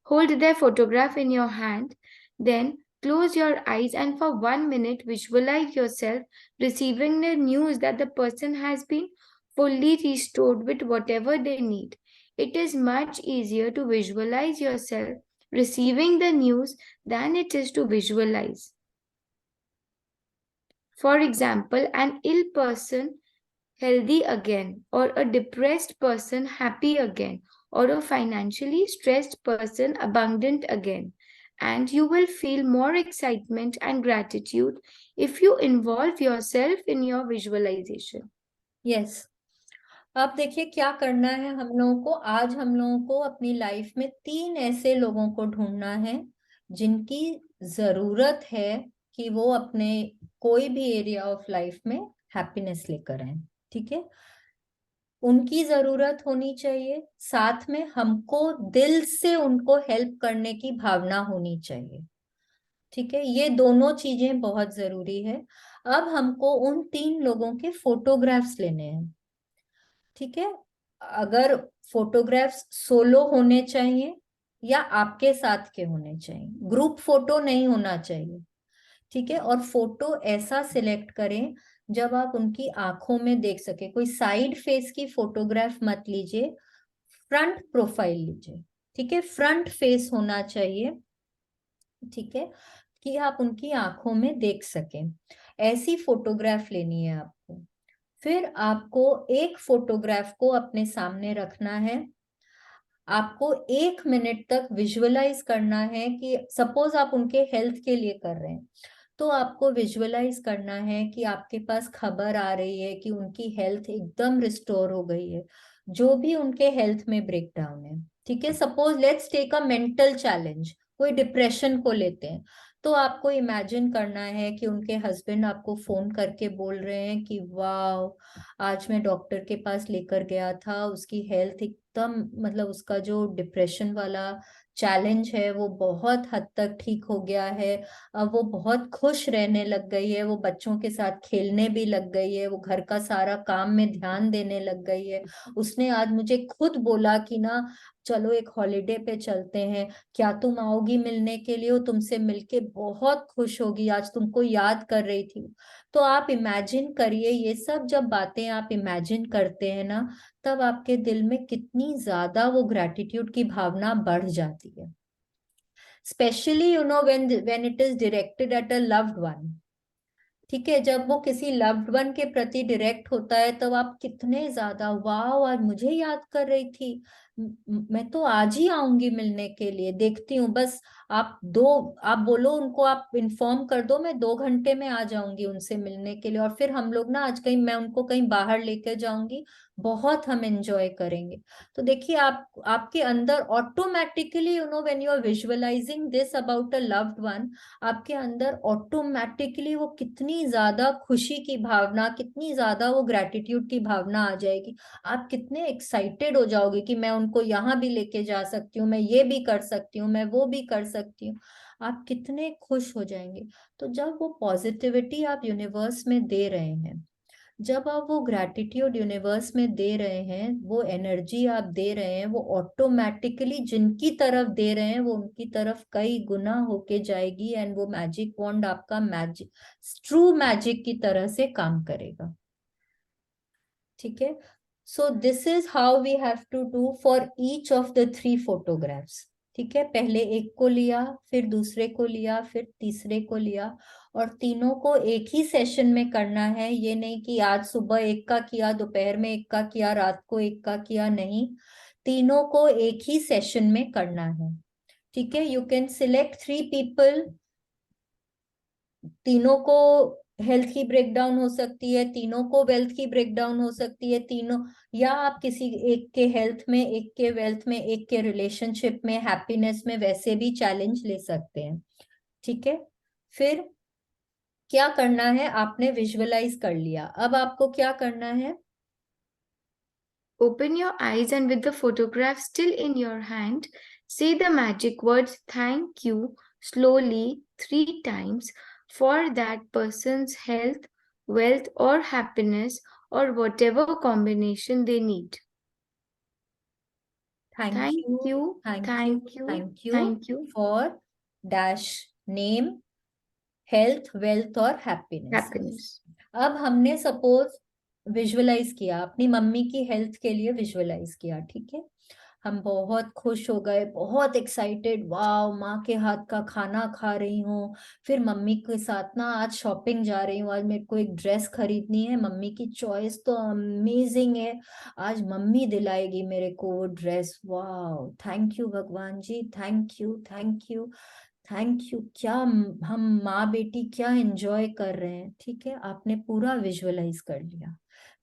hold their photograph in your hand, then close your eyes and for 1 minute visualize yourself receiving the news that the person has been fully restored with whatever they need. It is much easier to visualize yourself receiving the news than it is to visualize. For example, an ill person healthy again, or a depressed person happy again, or a financially stressed person abundant again. And you will feel more excitement and gratitude if you involve yourself in your visualization. Yes. अब देखिए क्या करना है हम लोगों को। आज हम लोगों को अपनी लाइफ में 3 ऐसे लोगों को ढूंढना है जिनकी जरूरत है कि वो अपने कोई भी एरिया ऑफ लाइफ में हैप्पीनेस लेकर आए। ठीक है, उनकी जरूरत होनी चाहिए, साथ में हमको दिल से उनको हेल्प करने की भावना होनी चाहिए। ठीक है, ये दोनों चीजें बहुत जरूरी है। अब हमको उन 3 लोगों के फोटोग्राफ्स लेने हैं। ठीक है, अगर फोटोग्राफ्स सोलो होने चाहिए या आपके साथ के होने चाहिए, ग्रुप फोटो नहीं होना चाहिए। ठीक है, और फोटो ऐसा सिलेक्ट करें जब आप उनकी आंखों में देख सके। कोई साइड फेस की फोटोग्राफ मत लीजिए, फ्रंट प्रोफाइल लीजिए। ठीक है, फ्रंट फेस होना चाहिए। ठीक है, कि आप उनकी आंखों में देख सकें, ऐसी फोटोग्राफ लेनी है आपको। फिर आपको एक फोटोग्राफ को अपने सामने रखना है। आपको 1 मिनट तक विजुअलाइज करना है कि सपोज आप उनके हेल्थ के लिए कर रहे हैं, तो आपको विजुअलाइज करना है कि आपके पास खबर आ रही है कि उनकी हेल्थ एकदम रिस्टोर हो गई है, जो भी उनके हेल्थ में ब्रेकडाउन है। ठीक है, suppose let's take a mental challenge, कोई डिप्रेशन को लेते हैं, तो आपको इमेजिन करना है कि उनके हस्बैंड आपको फोन करके बोल रहे हैं कि वाह, आज मैं डॉक्टर के पास लेकर गया था, उसकी हेल्थ एकदम, मतलब उसका जो डिप्रेशन वाला चैलेंज है वो बहुत हद तक ठीक हो गया है। अब वो बहुत खुश रहने लग गई है, वो बच्चों के साथ खेलने भी लग गई है, वो घर का सारा काम में ध्यान देने लग गई है। उसने आज मुझे खुद बोला कि ना चलो एक हॉलिडे पे चलते हैं, क्या तुम आओगी मिलने के लिए, वो तुमसे मिलके बहुत खुश होगी, आज तुमको याद कर रही थी। तो आप इमेजिन करिए, ये सब जब बातें आप इमेजिन करते हैं ना, तब आपके दिल में कितनी ज्यादा वो ग्रैटिट्यूड की भावना बढ़ जाती है। Specially when it is directed at a loved one। ठीक है, जब वो किसी लव्ड वन के प्रति डायरेक्ट होता है, तब आप कितने ज्यादा, वाह आज मुझे याद कर रही थी, मैं तो आज ही आऊंगी मिलने के लिए, देखती हूँ बस। आप बोलो उनको, आप इन्फॉर्म कर दो मैं 2 घंटे में आ जाऊंगी उनसे मिलने के लिए, और फिर हम लोग ना आज कहीं, मैं उनको कहीं बाहर लेकर जाऊंगी, बहुत हम एंजॉय करेंगे। तो देखिए आपके अंदर automatically when you are visualising this about a loved one, आपके अंदर ऑटोमेटिकली वो कितनी ज्यादा खुशी की भावना, कितनी ज्यादा वो ग्रैटिट्यूड की भावना आ जाएगी। आप कितने एक्साइटेड हो जाओगे कि मैं उनको यहाँ भी लेके जा सकती हूँ, मैं ये भी कर सकती हूँ, मैं वो भी कर सकती हूँ। आप कितने खुश हो जाएंगे। तो जब वो पॉजिटिविटी आप यूनिवर्स में दे रहे हैं, जब आप वो ग्रैटिट्यूड यूनिवर्स में दे रहे हैं, वो एनर्जी आप दे रहे हैं, वो ऑटोमेटिकली जिनकी तरफ दे रहे हैं वो उनकी तरफ कई गुना होके जाएगी, एंड वो मैजिक वॉन्ड आपका मैजिक, ट्रू मैजिक की तरह से काम करेगा। ठीक है, so this is how we have to do for each of the 3 photographs. ठीक है, पहले एक को लिया, फिर दूसरे को लिया, फिर तीसरे को लिया, और तीनों को एक ही सेशन में करना है। ये नहीं कि आज सुबह एक का किया, दोपहर में एक का किया, रात को एक का किया, नहीं, तीनों को एक ही सेशन में करना है। ठीक है, यू कैन सिलेक्ट 3 पीपल, तीनों को हेल्थ की ब्रेकडाउन हो सकती है, तीनों को वेल्थ की ब्रेकडाउन हो सकती है, तीनों, या आप किसी एक के हेल्थ में, एक के वेल्थ में, एक के रिलेशनशिप में, हैप्पीनेस में, वैसे भी चैलेंज ले सकते हैं। ठीक है, फिर क्या करना है, आपने विजुअलाइज कर लिया, अब आपको क्या करना है। Open your eyes and with the photograph still in your hand, say the magic words thank you slowly 3 times for that person's health, wealth, or happiness, or whatever combination they need. Thank Thank you, you, thank you, thank you, thank you thank you. For dash name, health, wealth और happiness. Happiness. अब हमने suppose visualise किया, अपनी mummy की health के लिए visualise किया। ठीक है, हम बहुत खुश हो गए, बहुत एक्साइटेड, वाओ माँ के हाथ का खाना खा रही हूँ, फिर मम्मी के साथ ना आज शॉपिंग जा रही हूँ, आज मेरे को एक ड्रेस खरीदनी है, मम्मी की चॉइस तो अमेजिंग है, आज मम्मी दिलाएगी मेरे को वो ड्रेस, वाओ थैंक यू भगवान जी, thank you thank you thank you. क्या हम माँ बेटी क्या एंजॉय कर रहे हैं। ठीक है, आपने पूरा विजुअलाइज कर लिया।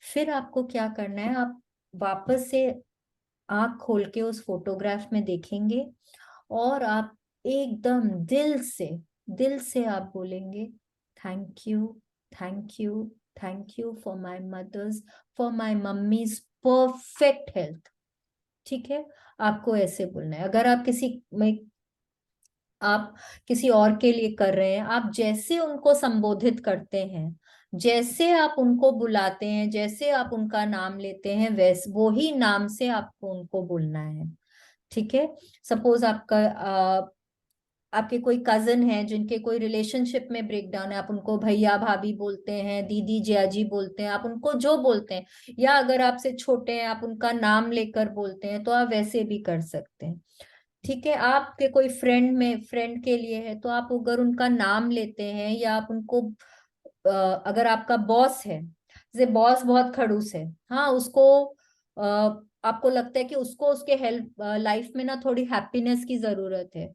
फिर आपको क्या करना है, आप वापस से आंख खोल के उस फोटोग्राफ में देखेंगे और आप एकदम दिल से आप बोलेंगे thank you thank you thank you for my mother's, for my mummy's perfect health. ठीक है, आपको ऐसे बोलना है। अगर आप आप किसी और के लिए कर रहे हैं, आप जैसे उनको संबोधित करते हैं, जैसे आप उनको बुलाते हैं, जैसे आप उनका नाम लेते हैं, वैसे वो ही नाम से आपको उनको बोलना है। ठीक है, सपोज आपके कोई कजन है जिनके कोई रिलेशनशिप में ब्रेकडाउन है, आप उनको भैया भाभी बोलते हैं, दीदी जियाजी बोलते हैं, आप उनको जो बोलते हैं, या अगर आपसे छोटे हैं आप उनका नाम लेकर बोलते हैं, तो आप वैसे भी कर सकते हैं। ठीक है, आपके कोई फ्रेंड के लिए है तो आप अगर उनका नाम लेते हैं, या आप उनको अगर आपका बॉस है, जैसे बॉस बहुत खड़ूस है, हाँ उसको अ, आपको लगता है कि उसको उसके हेल्प लाइफ में ना थोड़ी हैप्पीनेस की जरूरत है,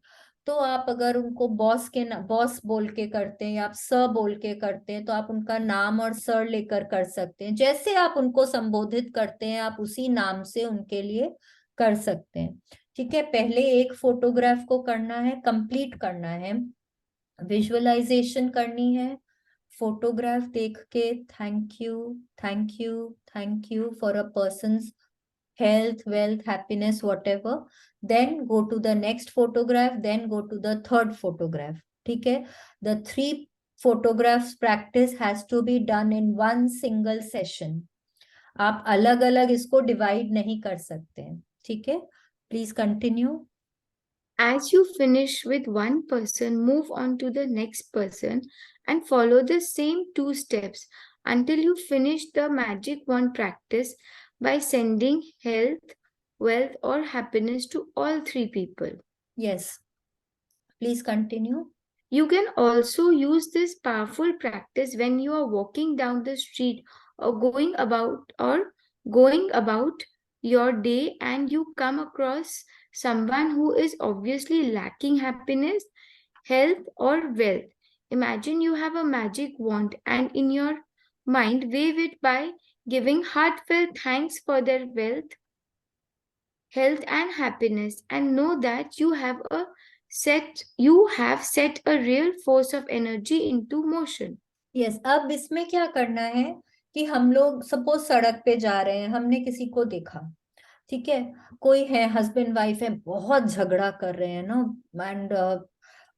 तो आप अगर उनको बॉस बोल के करते हैं, या आप सर बोल के करते हैं, तो आप उनका नाम और सर लेकर कर सकते हैं। जैसे आप उनको संबोधित करते हैं, आप उसी नाम से उनके लिए कर सकते हैं। ठीक है, पहले एक फोटोग्राफ को करना है, कंप्लीट करना है, विजुअलाइजेशन करनी है, फोटोग्राफ देख के thank you thank you thank you for a persons health, wealth, happiness, whatever. Then go to the next photograph, then go to the third photograph. ठीक है, the three photographs practice has to be done in one single session. आप अलग अलग इसको divide नहीं कर सकते हैं। ठीक है, please continue. As you finish with one person, move on to the next person and follow the same two steps until you finish the magic wand practice by sending health, wealth, or happiness to all three people. Yes, please continue. You can also use this powerful practice when you are walking down the street or going about your day and you come across someone who is obviously lacking happiness, health or wealth. Imagine you have a magic wand and in your mind wave it by giving heartfelt thanks for their wealth, health and happiness and know that you have set a real force of energy into motion. Yes, अब इसमें क्या करना है कि हम लोग suppose सड़क पे जा रहे हैं, हमने किसी को देखा, ठीक है, कोई है हस्बैंड वाइफ है, बहुत झगड़ा कर रहे हैं ना, एंड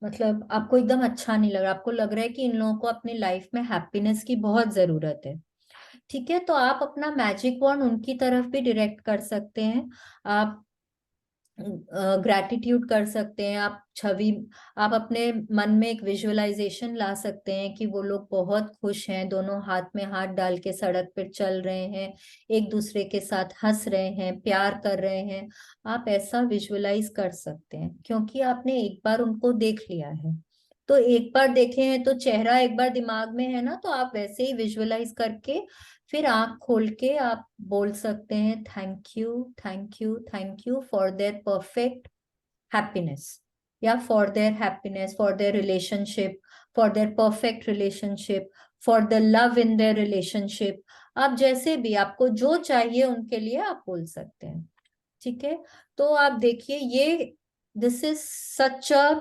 मतलब आपको एकदम अच्छा नहीं लग रहा, आपको लग रहा है कि इन लोगों को अपनी लाइफ में हैप्पीनेस की बहुत जरूरत है। ठीक है, तो आप अपना मैजिक वॉन्ड उनकी तरफ भी डायरेक्ट कर सकते हैं। आप ग्रैटिट्यूड कर सकते हैं, आप अपने मन में एक विजुअलाइजेशन ला सकते हैं कि वो लोग बहुत खुश हैं, दोनों हाथ में हाथ डाल के सड़क पर चल रहे हैं, एक दूसरे के साथ हंस रहे हैं, प्यार कर रहे हैं। आप ऐसा विजुअलाइज कर सकते हैं, क्योंकि आपने एक बार उनको देख लिया है। तो एक बार देखे हैं तो चेहरा एक बार दिमाग में है ना, तो आप वैसे ही विजुअलाइज करके फिर आंख खोल के आप बोल सकते हैं thank you thank you thank you for their perfect happiness, या for their relationship, for their perfect relationship, for the love in their relationship. आप जैसे भी आपको जो चाहिए उनके लिए आप बोल सकते हैं। ठीक है, तो आप देखिए ये this is such a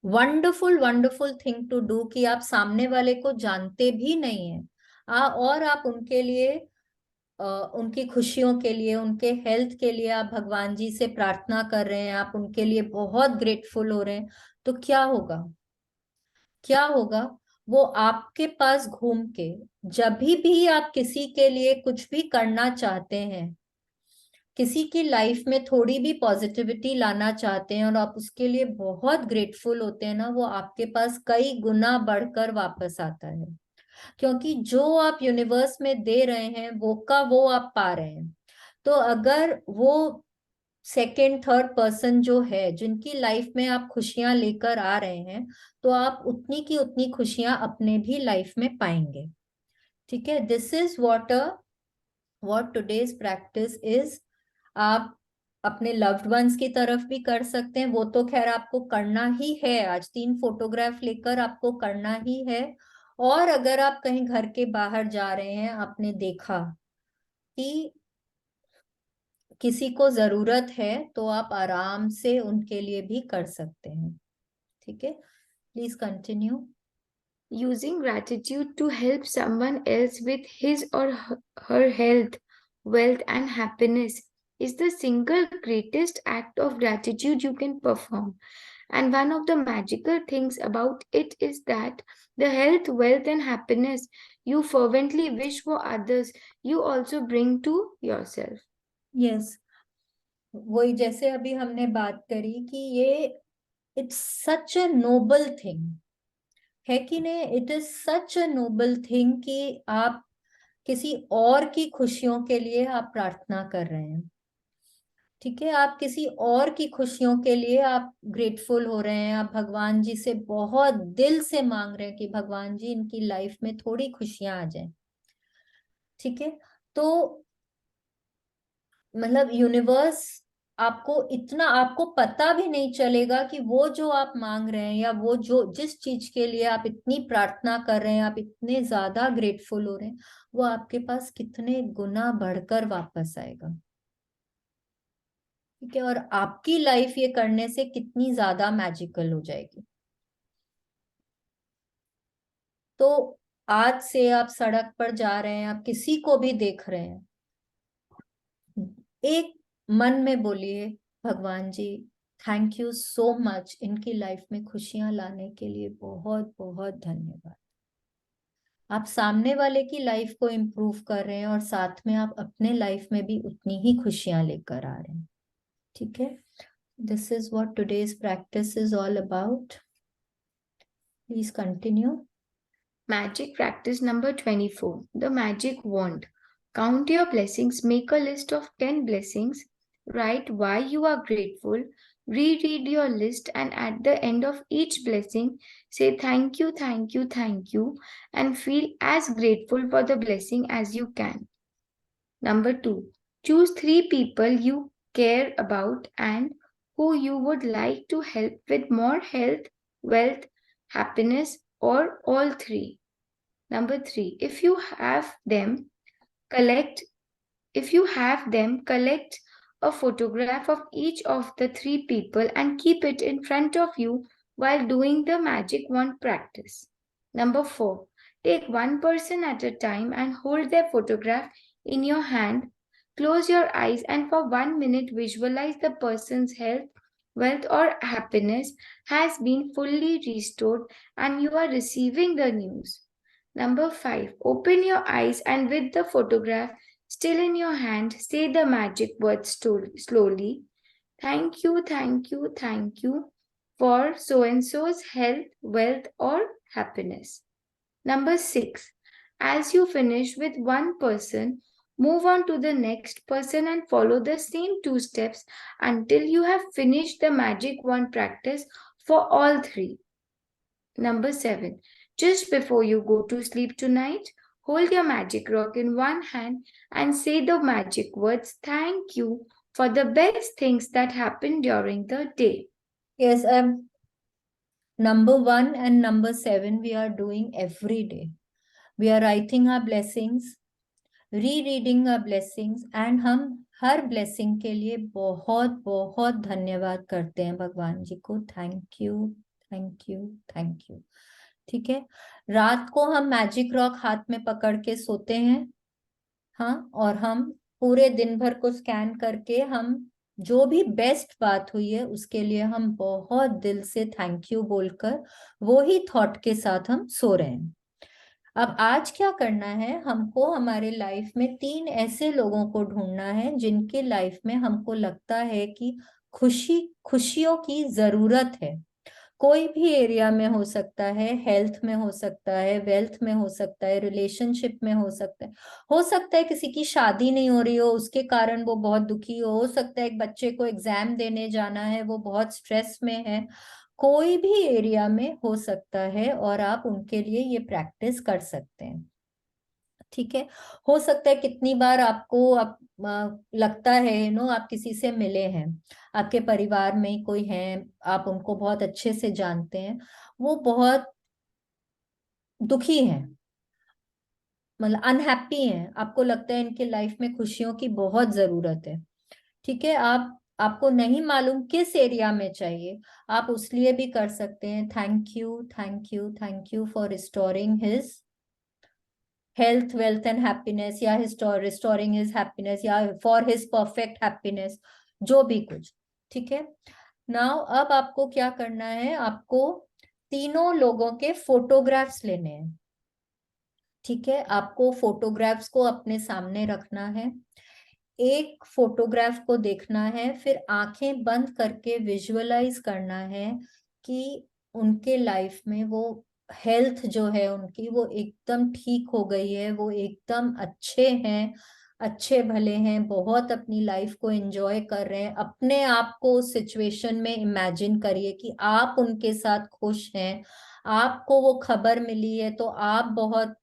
wonderful wonderful thing to do कि आप सामने वाले को जानते भी नहीं है, और आप उनके लिए उनकी खुशियों के लिए, उनके हेल्थ के लिए आप भगवान जी से प्रार्थना कर रहे हैं, आप उनके लिए बहुत ग्रेटफुल हो रहे हैं। तो क्या होगा, क्या होगा, वो आपके पास घूम के जब भी आप किसी के लिए कुछ भी करना चाहते हैं, किसी की लाइफ में थोड़ी भी पॉजिटिविटी लाना चाहते हैं और आप उसके लिए बहुत ग्रेटफुल होते हैं ना, वो आपके पास कई गुना बढ़कर वापस आता है। क्योंकि जो आप यूनिवर्स में दे रहे हैं वो का वो आप पा रहे हैं। तो अगर वो सेकेंड थर्ड पर्सन जो है जिनकी लाइफ में आप खुशियां लेकर आ रहे हैं, तो आप उतनी की उतनी खुशियां अपने भी लाइफ में पाएंगे। ठीक है, this is what today's practice is. आप अपने लव्ड वंस की तरफ भी कर सकते हैं, वो तो खैर आपको करना ही है, आज 3 फोटोग्राफ लेकर आपको करना ही है। और अगर आप कहीं घर के बाहर जा रहे हैं, आपने देखा कि किसी को जरूरत है, तो आप आराम से उनके लिए भी कर सकते हैं। ठीक है, please continue. Using gratitude to help someone else with his or her health, wealth, and happiness is the single greatest act of gratitude you can perform. And one of the magical things about it is that the health, wealth, and happiness you fervently wish for others, you also bring to yourself. Yes, वही जैसे अभी हमने बात करी कि ये it's such a Nobel thing है कि नहीं, it is such a Nobel thing कि आप किसी और की खुशियों के लिए आप प्रार्थना कर रहे हैं। ठीक है, आप किसी और की खुशियों के लिए आप ग्रेटफुल हो रहे हैं, आप भगवान जी से बहुत दिल से मांग रहे हैं कि भगवान जी इनकी लाइफ में थोड़ी खुशियां आ जाएं। ठीक है, तो मतलब यूनिवर्स आपको इतना, आपको पता भी नहीं चलेगा कि वो जो आप मांग रहे हैं या वो जो जिस चीज के लिए आप इतनी प्रार्थना कर रहे हैं, आप इतने ज्यादा ग्रेटफुल हो रहे हैं, वो आपके पास कितने गुना बढ़कर वापस आएगा। ठीक है, और आपकी लाइफ ये करने से कितनी ज्यादा मैजिकल हो जाएगी। तो आज से आप सड़क पर जा रहे हैं, आप किसी को भी देख रहे हैं, एक मन में बोलिए, भगवान जी थैंक यू सो मच, इनकी लाइफ में खुशियां लाने के लिए बहुत बहुत धन्यवाद। आप सामने वाले की लाइफ को इम्प्रूव कर रहे हैं और साथ में आप अपने लाइफ में भी उतनी ही खुशियां लेकर आ रहे हैं। ठीक है, this is what today's practice is all about. Please continue. Magic practice number 24, the magic wand. Count your blessings, make a list of 10 blessings, write why you are grateful, reread your list, and at the end of each blessing, say thank you, thank you, thank you, and feel as grateful for the blessing as you can. Number 2, choose 3 people you care about and who you would like to help with more health, wealth, happiness, or all 3. Number 3, collect if you have them, collect a photograph of each of the 3 people and keep it in front of you while doing the magic wand practice. Number 4, take one person at a time and hold their photograph in your hand. Close your eyes and for 1 minute visualize the person's health, wealth, or happiness has been fully restored and you are receiving the news. Number 5, open your eyes and with the photograph still in your hand, say the magic words slowly. Thank you, thank you, thank you for so and so's health, wealth, or happiness. Number 6, as you finish with one person, move on to the next person and follow the same 2 steps until you have finished the magic wand practice for all 3. Number 7, just before you go to sleep tonight, hold your magic rock in one hand and say the magic words thank you for the best things that happened during the day. Yes, number 1 and number 7 we are doing every day. We are writing our blessings, rereading our blessings, and हम हर blessing के लिए बहुत बहुत धन्यवाद करते हैं भगवान जी को। Thank you, thank you, thank you. ठीक है, रात को हम मैजिक रॉक हाथ में पकड़ के सोते हैं। हाँ, और हम पूरे दिन भर को स्कैन करके हम जो भी बेस्ट बात हुई है उसके लिए हम बहुत दिल से थैंक यू बोलकर वो ही थॉट के साथ हम सो रहे हैं। अब आज क्या करना है, हमको हमारे लाइफ में 3 ऐसे लोगों को ढूंढना है जिनके लाइफ में हमको लगता है कि खुशियों की जरूरत है। कोई भी एरिया में हो सकता है, हेल्थ में हो सकता है, वेल्थ में हो सकता है, रिलेशनशिप में हो सकता है किसी की शादी नहीं हो रही हो, उसके कारण वो बहुत दुखी हो सकता है एक बच्चे को एग्जाम देने जाना है, वो बहुत स्ट्रेस में है। कोई भी एरिया में हो सकता है और आप उनके लिए ये प्रैक्टिस कर सकते हैं। ठीक है। हो सकता है कितनी बार आपको लगता है आप किसी से मिले हैं, आपके परिवार में कोई है, आप उनको बहुत अच्छे से जानते हैं, वो बहुत दुखी हैं, मतलब अनहैप्पी हैं, आपको लगता है इनके लाइफ में खुशियों की बहुत जरूरत है। ठीक है। आपको नहीं मालूम किस एरिया में चाहिए, आप उस लिए भी कर सकते हैं, thank you, thank you, thank you for restoring his health, wealth and happiness, या रिस्टोरिंग हिज हैप्पीनेस, या फॉर हिज परफेक्ट हैप्पीनेस, जो भी कुछ। ठीक है। नाउ अब आपको क्या करना है, आपको तीनों लोगों के फोटोग्राफ्स लेने हैं। ठीक है। आपको फोटोग्राफ्स को अपने सामने रखना है, एक फोटोग्राफ को देखना है, फिर आंखें बंद करके विजुअलाइज करना है कि उनके लाइफ में वो हेल्थ जो है उनकी वो एकदम ठीक हो गई है, वो एकदम अच्छे हैं, अच्छे भले हैं, बहुत अपनी लाइफ को एंजॉय कर रहे हैं। अपने आप को उस सिचुएशन में इमेजिन करिए कि आप उनके साथ खुश हैं, आपको वो खबर मिली है तो आप बहुत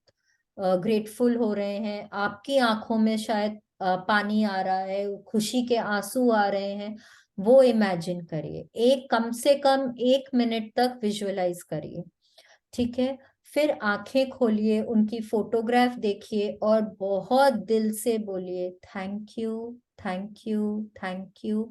ग्रेटफुल हो रहे हैं, आपकी आंखों में शायद पानी आ रहा है, खुशी के आंसू आ रहे हैं। वो इमेजिन करिए, एक कम से कम 1 मिनट तक विजुअलाइज करिए। ठीक है। फिर आंखें खोलिए, उनकी फोटोग्राफ देखिए और बहुत दिल से बोलिए, thank you, thank you, thank you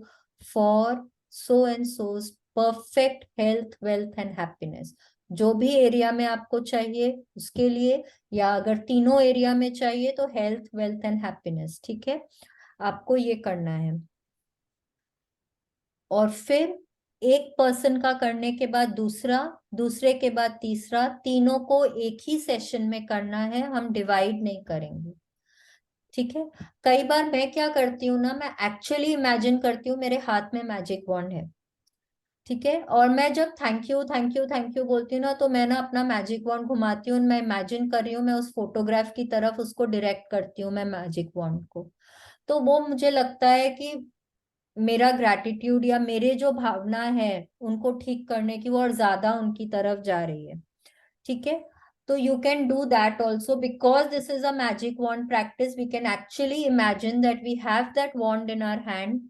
for so and shows perfect health, wealth and happiness. जो भी एरिया में आपको चाहिए उसके लिए, या अगर तीनों एरिया में चाहिए तो हेल्थ, वेल्थ एंड हैप्पीनेस। ठीक है। आपको ये करना है। और फिर एक पर्सन का करने के बाद दूसरा, दूसरे के बाद तीसरा, तीनों को एक ही सेशन में करना है, हम डिवाइड नहीं करेंगे। ठीक है। कई बार मैं क्या करती हूँ ना, मैं एक्चुअली इमेजिन करती हूँ मेरे हाथ में मैजिक वॉन्ड है। ठीक है। और मैं जब thank you, thank you, thank you बोलती हूँ ना, तो मैं ना अपना मैजिक वॉन्ड घुमाती हूँ, मैं इमेजिन कर रही हूँ, मैं उस फोटोग्राफ की तरफ उसको डायरेक्ट करती हूँ, मैं मैजिक वॉन्ड को। तो वो मुझे लगता है कि मेरा ग्रैटिट्यूड या मेरे जो भावना है उनको ठीक करने की, वो और ज्यादा उनकी तरफ जा रही है। ठीक है। तो you can do that also, because this is a magic wand practice, we can actually imagine that we have that wand in our hand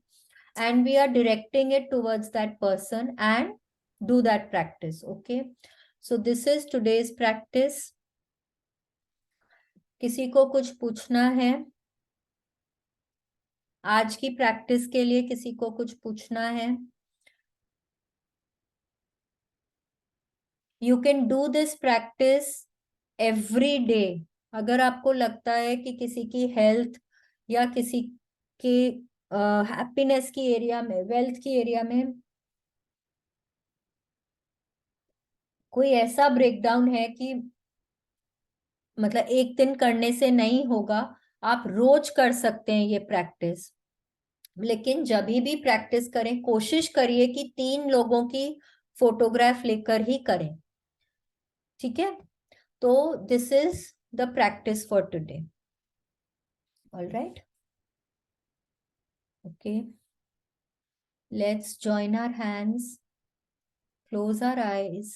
and we are directing it towards that person and do that practice. Okay, so this is today's practice. किसी को कुछ पूछना है आज की practice के लिए? किसी को कुछ पूछना है? You can do this practice every day. अगर आपको लगता है कि किसी की हेल्थ या किसी की हैप्पीनेस की एरिया में, वेल्थ की एरिया में कोई ऐसा ब्रेकडाउन है कि मतलब एक दिन करने से नहीं होगा, आप रोज कर सकते हैं ये प्रैक्टिस। लेकिन जब भी प्रैक्टिस करें कोशिश करिए कि 3 लोगों की फोटोग्राफ लेकर ही करें। ठीक है। तो this is the practice for today. All right. Okay, let's join our hands, close our eyes,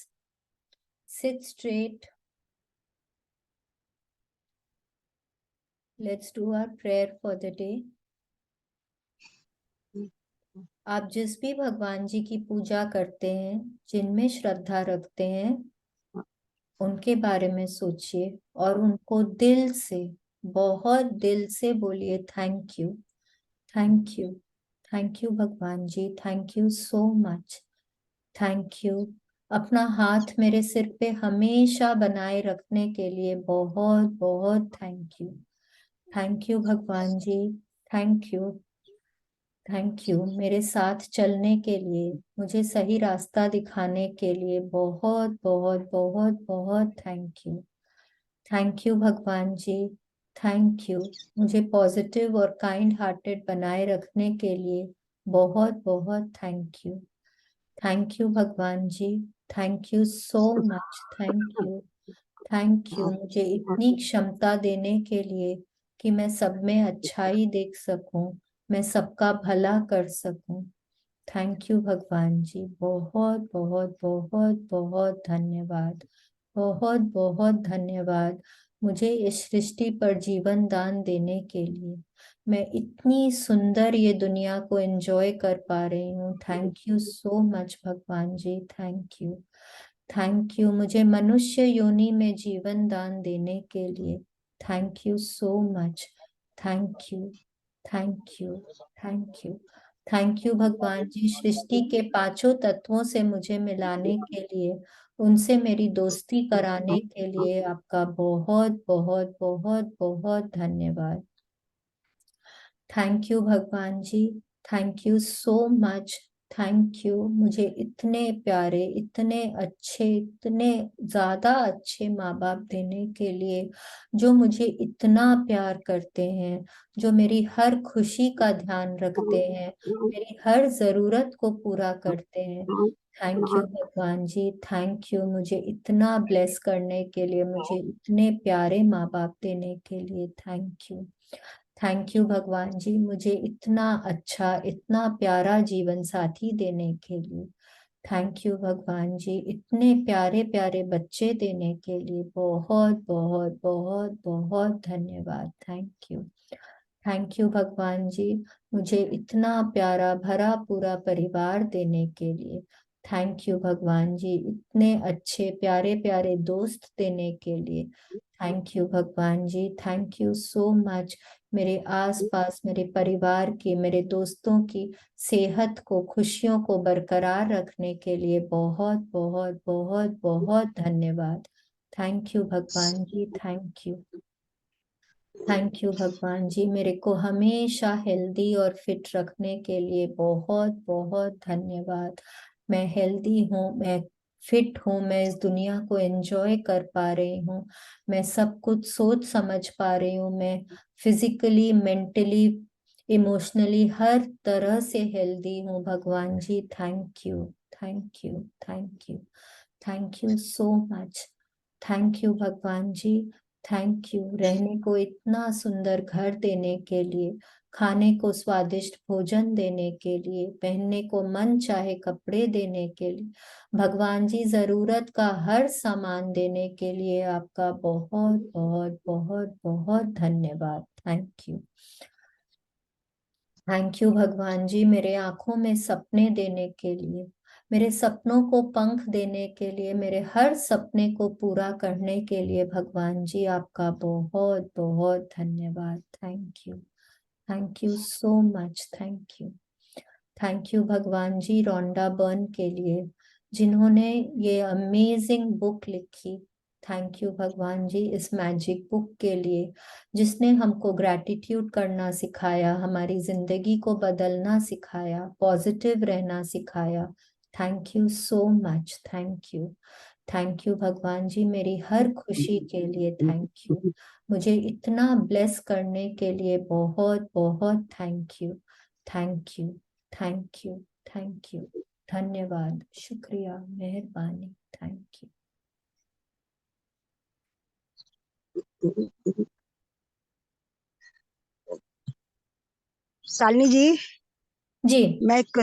sit straight, let's do our prayer for the day. आप जिस भी भगवान जी की पूजा करते हैं, जिनमें श्रद्धा रखते हैं, उनके बारे में सोचिए और उनको दिल से, बहुत दिल से बोलिए, thank you, thank you, thank you भगवान जी, thank you so much, thank you. अपना हाथ मेरे सिर पे हमेशा बनाए रखने के लिए बहुत बहुत थैंक यू। थैंक यू भगवान जी, थैंक यू, थैंक यू। मेरे साथ चलने के लिए, मुझे सही रास्ता दिखाने के लिए बहुत बहुत बहुत बहुत थैंक यू। थैंक यू भगवान जी, थैंक यू। मुझे पॉजिटिव और काइंड हार्टेड बनाए रखने के लिए बहुत बहुत थैंक यू। थैंक यू भगवान जी, thank you so much, thank you मुझे इतनी क्षमता देने के लिए कि मैं सब में अच्छाई देख सकूं, मैं सबका भला कर सकूं। थैंक यू भगवान जी, बहुत बहुत बहुत बहुत धन्यवाद, बहुत बहुत धन्यवाद मुझे इस सृष्टि पर जीवन दान देने के लिए। मैं इतनी सुंदर ये दुनिया को एंजॉय कर पा रही हूँ। थैंक यू सो मच भगवान जी, थैंक यू मुझे मनुष्य योनि में जीवन दान देने के लिए। Thank you so much, thank you thank you thank you thank you भगवान जी, सृष्टि के पांचों तत्वों से मुझे मिलाने के लिए, उनसे मेरी दोस्ती कराने के लिए आपका बहुत बहुत बहुत बहुत धन्यवाद। थैंक यू भगवान जी, thank you so much, thank you मुझे इतने प्यारे, इतने अच्छे, इतने ज्यादा अच्छे माँ बाप देने के लिए, जो मुझे इतना प्यार करते हैं, जो मेरी हर खुशी का ध्यान रखते हैं, मेरी हर जरूरत को पूरा करते हैं। थैंक यू भगवान जी, थैंक यू मुझे इतना ब्लेस करने के लिए, मुझे इतने प्यारे माँ बाप देने के लिए। थैंक यू भगवान जी, मुझे इतना अच्छा, इतना प्यारा जीवन साथी देने के लिए। थैंक यू भगवान जी, इतने प्यारे प्यारे बच्चे देने के लिए बहुत बहुत बहुत बहुत धन्यवाद। थैंक यू भगवान जी, मुझे इतना प्यारा भरा पूरा परिवार देने के लिए। थैंक यू भगवान जी, इतने अच्छे प्यारे प्यारे दोस्त देने के लिए। थैंक यू भगवान जी, थैंक यू सो मच मेरे आसपास, मेरे परिवार की, मेरे दोस्तों की सेहत को, खुशियों को बरकरार रखने के लिए बहुत बहुत बहुत बहुत धन्यवाद। थैंक यू भगवान जी, थैंक यू भगवान जी, मेरे को हमेशा हेल्दी और फिट रखने के लिए बहुत बहुत धन्यवाद। मैं हेल्दी हूँ, मैं फिट हूँ, मैं इस दुनिया को एंजॉय कर पा रही हूँ, मैं सब कुछ सोच समझ पा रही हूँ, मैं फिजिकली, मेंटली, इमोशनली हर तरह से हेल्दी हूँ भगवान जी। Thank you thank you thank you thank you so much, thank you भगवान जी, थैंक यू रहने को इतना सुंदर घर देने के लिए, खाने को स्वादिष्ट भोजन देने के लिए, पहनने को मन चाहे कपड़े देने के लिए, भगवान जी जरूरत का हर सामान देने के लिए आपका बहुत बहुत बहुत बहुत धन्यवाद। थैंक यू भगवान जी, मेरे आंखों में सपने देने के लिए, मेरे सपनों को पंख देने के लिए, मेरे हर सपने को पूरा करने के लिए भगवान जी आपका बहुत बहुत धन्यवाद। Thank you so much, thank you भगवान जी रोंडा बर्न के लिए, जिन्होंने ये अमेजिंग बुक लिखी। थैंक यू भगवान जी इस मैजिक बुक के लिए, जिसने हमको ग्रैटिट्यूड करना सिखाया, हमारी जिंदगी को बदलना सिखाया, पॉजिटिव रहना सिखाया। Thank you so much, thank you भगवान जी मेरी हर खुशी के लिए। थैंक यू मुझे इतना ब्लेस करने के लिए बहुत बहुत thank you thank you thank you thank you धन्यवाद, शुक्रिया, मेहरबानी। Thank you. शालिनी जी, जी मैं एक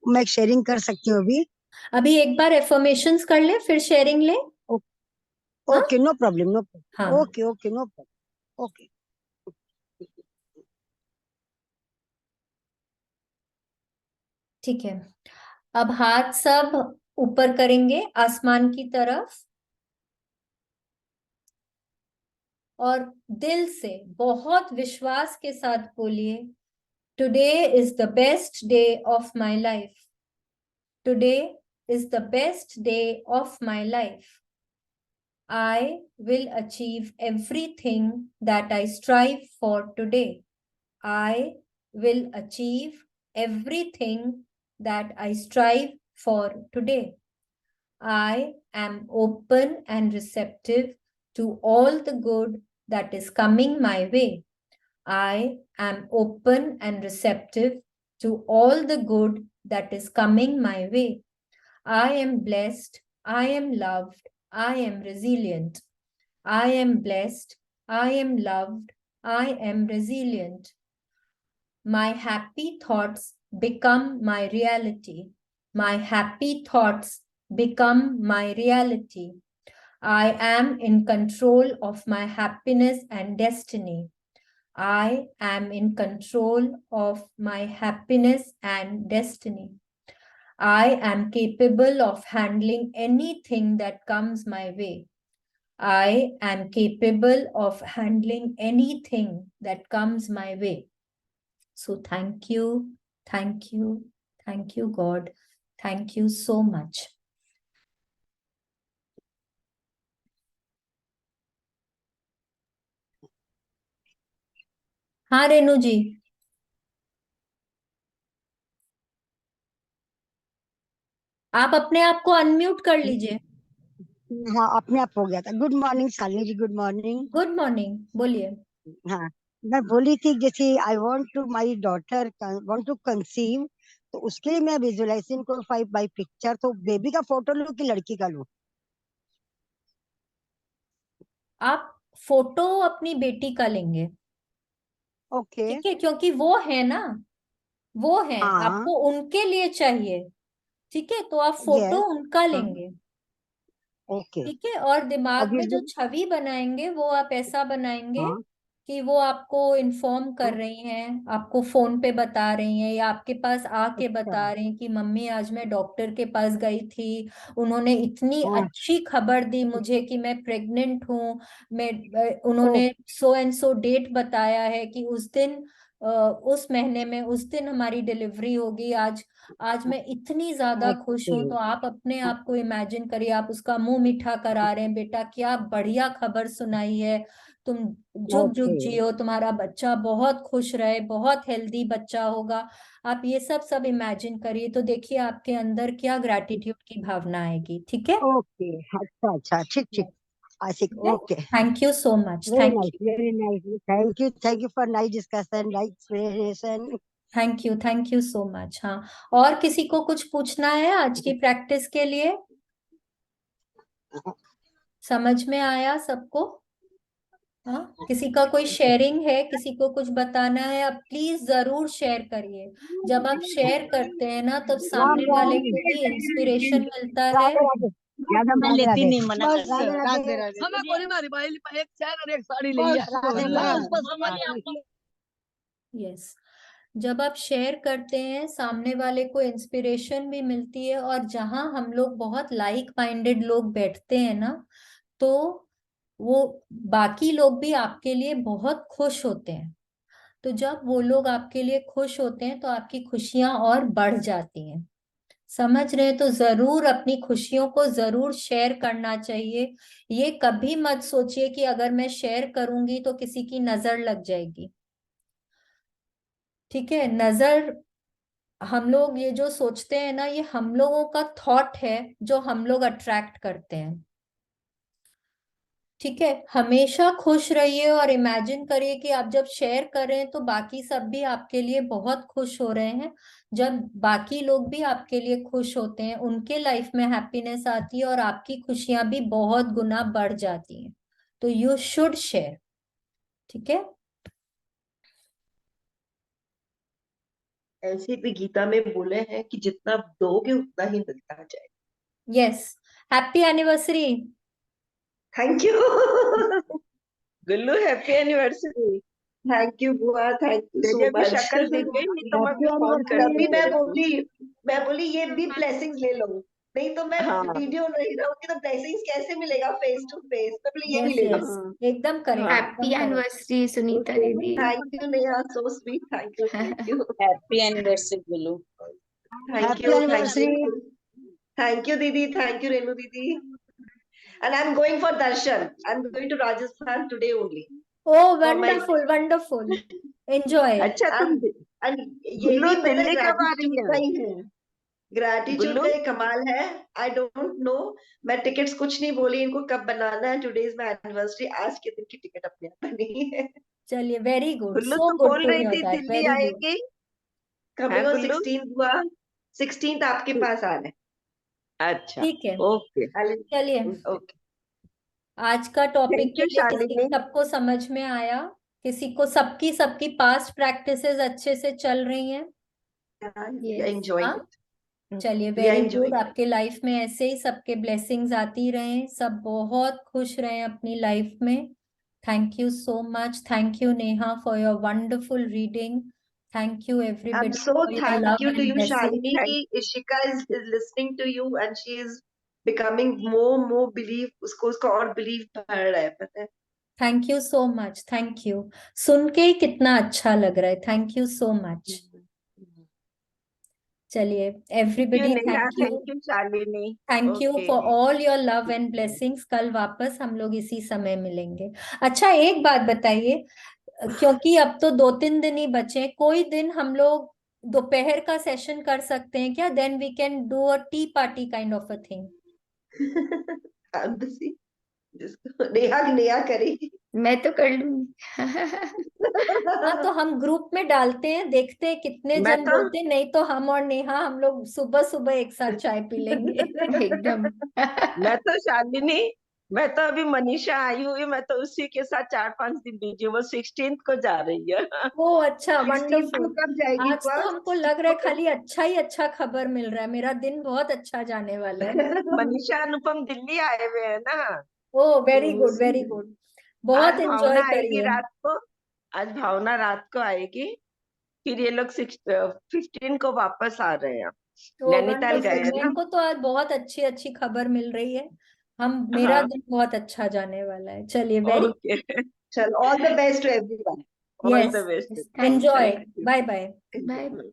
मैं शेयरिंग कर सकती हूँ अभी? अभी एक बार एफर्मेशंस कर ले, फिर शेयरिंग ले। हाँ okay, no problem, no problem, हाँ okay okay, no problem, okay. ठीक है, अब हाथ सब ऊपर करेंगे आसमान की तरफ, और दिल से बहुत विश्वास के साथ बोलिए, today is the best day of my life, today is the best day of my life, I will achieve everything that I strive for today. I will achieve everything that I strive for today. I am open and receptive to all the good that is coming my way. I am open and receptive to all the good that is coming my way. I am blessed. I am loved. I am resilient. I am blessed. I am loved. I am resilient. My happy thoughts become my reality. My happy thoughts become my reality. I am in control of my happiness and destiny. I am in control of my happiness and destiny. I am capable of handling anything that comes my way. I am capable of handling anything that comes my way. So thank you, thank you, thank you, God. Thank you so much. हाँ रेनू जी, आप अपने आप को unmute कर लीजिए। हाँ, अपने आप हो गया था। Good morning Shalini ji, good morning. Good morning, बोलिए। हाँ, मैं बोली थी जैसे I want to my daughter want to conceive, तो उसके लिए मैं विजुअलाइजेशन को 5 बाय पिक्चर, तो बेबी का फोटो लूं कि लड़की का लूं? आप फोटो अपनी बेटी का लेंगे, ओके। ठीक है, क्योंकि वो है ना, वो है, हाँ। आपको उनके लिए चाहिए, ठीक है, तो आप फोटो यस। उनका हाँ। लेंगे, ओके। ठीक है। और और दिमाग में जो विजुअल। छवि बनाएंगे वो आप ऐसा बनाएंगे हाँ। कि वो आपको इन्फॉर्म कर हाँ, रही हैं, आपको फोन पे बता रही हैं या आपके पास आके अच्छा। बता रही हैं कि मम्मी आज मैं डॉक्टर के पास गई थी, उन्होंने इतनी हाँ। अच्छी खबर दी मुझे कि मैं प्रेग्नेंट हूँ, उन्होंने okay. So and so date बताया है कि उस दिन उस महीने में उस दिन हमारी डिलीवरी होगी, आज आज मैं इतनी ज्यादा खुश हूं। तो आप अपने आप को इमेजिन करिए, आप उसका मुंह मीठा करा रहे हैं, बेटा क्या बढ़िया खबर सुनाई है, तुम जुग जुग ओके। जियो, तुम्हारा बच्चा बहुत खुश रहे, बहुत हेल्दी बच्चा होगा। आप ये सब इमेजिन करिए, तो देखिए आपके अंदर क्या ग्रैटिट्यूड की भावना आएगी, ठीक है। ओके। अच्छा अच्छा, ठीक ठीक। आशिक, ठीक है, okay. Thank you so much, very thank nice, you, very nice. Thank you for nice discussion, nice explanation. Thank you so much. हाँ, और किसी को कुछ पूछना है आज की प्रैक्टिस के लिए? समझ में आया सबको? हाँ, किसी का कोई शेयरिंग है, किसी को कुछ बताना है, आप प्लीज जरूर शेयर करिए। जब आप शेयर करते हैं ना, तब राम सामने वाले राम। को भी इंस्पिरेशन मिलता है। राधे राधे। ज्यादा मैं राधे लेती राधे। नहीं, मना बस करती राधे हूँ। राधे। हमें कोई मारी भाई एक चैन और एक साड़ी ले बस राधे लिया। यस, जब आप शेयर करते हैं सामने वाले को इंस्पिरेशन भी मिलती है, और जहां हम लोग बहुत लाइक माइंडेड लोग बैठते हैं ना, तो वो बाकी लोग भी आपके लिए बहुत खुश होते हैं। तो जब वो लोग आपके लिए खुश होते हैं तो आपकी खुशियां और बढ़ जाती हैं। समझ रहे हैं? तो जरूर अपनी खुशियों को जरूर शेयर करना चाहिए। ये कभी मत सोचिए कि अगर मैं शेयर करूंगी तो किसी की नजर लग जाएगी, ठीक है। नजर, हम लोग ये जो सोचते हैं ना, ये हम लोगों का थॉट है जो हम लोग अट्रैक्ट करते हैं, ठीक है। हमेशा खुश रहिए और इमेजिन करिए कि आप जब शेयर कर रहे हैं तो बाकी सब भी आपके लिए बहुत खुश हो रहे हैं। जब बाकी लोग भी आपके लिए खुश होते हैं, उनके लाइफ में हैप्पीनेस आती है और आपकी खुशियां भी बहुत गुना बढ़ जाती हैं। तो यू शुड शेयर, ठीक है। ऐसे भी गीता में बोले हैं कि जितना दोगे उतना ही मिलता जाए। Yes, happy anniversary. Thank you Gullu, happy anniversary. Thank you बुआ, थैंक यू सो मच। शक्ल दिख गई, नहीं तो मैं हैप्पी भी फोन एनिवर्सरी। करती। मैं बोली ये भी ब्लेसिंग्स ले लो, नहीं तो मैं वीडियो नहीं रहूंगी तो ब्लेसिंग्स कैसे मिलेगा फेस टू फेस। मैं बोली ये भी यस ले लो। यस, एकदम करेक्ट, हैप्पी एकदम करेक्ट। एनिवर्सरी सुनीता दीदी। Thank you Neha, so sweet. Thank you, thank you, happy anniversary बोलो। Thank happy you, thank anniversary. You, thank you दीदी, थैंक यू रेनू दीदी। And I'm going for darshan. I'm going to Rajasthan today only oh for my wonderful wonderful, enjoy. अच्छा तुम and ये गुल्लू भी पता है दिल्ली कब आ रही ग्रेटिट्यूड का है? ही है। ग्रेटिट्यूड गुल्लू का ही कमाल है। आई डोंट नो, मैं टिकट्स कुछ नहीं बोली इनको कब बनाना है। टुडे इज माय एनिवर्सरी, आज के दिन की टिकट अपने आप बनी है। चलिए, वेरी गुड, गुल्लू सो तू गुड बोल टू रही हियर थी दैट, दिल्ली वेरी गुड। आएगी। है कमिंग ऑन गुल्लू? 16th हुआ, 16th आपके पास आ रहा है। अच्छा, ठीक है, ओके चलिए ओके। आज का टॉपिक थैंक यू किसी शालिनी। सबको समझ में आया? किसी को सबकी सबकी पास्ट प्रैक्टिसेस अच्छे से चल रही हैं? Yes. एंजॉय हाँ, चलिए we are very enjoying. Good. आपके लाइफ में ऐसे ही सबके ब्लेसिंग्स आती रहें, सब बहुत खुश रहें अपनी लाइफ में। Thank you so much. Thank you Neha for your wonderful reading. Thank you I'm everybody so for your thank love you to and you, blessing. Shalini. कि Ishika is listening to you and she is becoming more believe, उसको और believe बढ़ रहा है, पता है। Thank you so much, thank you. सुन के ही कितना अच्छा लग रहा है। Thank you so much. चलिए everybody, Neha, thank you. Thank you Shalini. Thank you okay, for all your love and blessings. कल वापस हम लोग इसी समय मिलेंगे। अच्छा एक बात बताइए, क्योंकि अब तो 2-3 दिन ही बचे हैं, कोई दिन हम लोग दोपहर का सेशन कर सकते हैं क्या? Then we can do a tea party kind of a thing. जिसको नेहा करेगी। मैं तो कर लूंगी। हाँ तो हम ग्रुप में डालते हैं, देखते हैं कितने मैं जन तो बोलते हैं। नहीं तो हम और नेहा हम लोग सुबह सुबह एक साथ चाय पी लेंगे। एकदम। मैं तो शालिनी, मैं तो अभी मनीषा आई हुई, मैं तो उसी के साथ 4-5 दिन बिजी हूँ। वो 16th को जा रही है। ओ अच्छा, 16th को वंडरफुल। कब जाएगी आज तो हमको फर्स्ट? लग रहा है खाली अच्छा ही अच्छा खबर मिल रहा है। मेरा दिन बहुत अच्छा जाने वाला है। मनीषा अनुपम दिल्ली आए हुए हैं ना। ओ वेरी तो गुड, वेरी गुड। बहुत आज भावना एंजॉय आएगी करिए। रात को। आज भावना रात को आएगी, फिर ये लोग 15 को वापस आ रहे हैं। ओ नैनीताल गए वंडरफुल। हैं मेरे ना। को तो आज बहुत अच्छी अच्छी खबर मिल रही है। मेरा हाँ, दिन बहुत अच्छा जाने वाला है। चलिए वेरी ओके। चल, all the best to everyone. All yes, the best. Thank enjoy. You. Thank bye bye. Bye. You.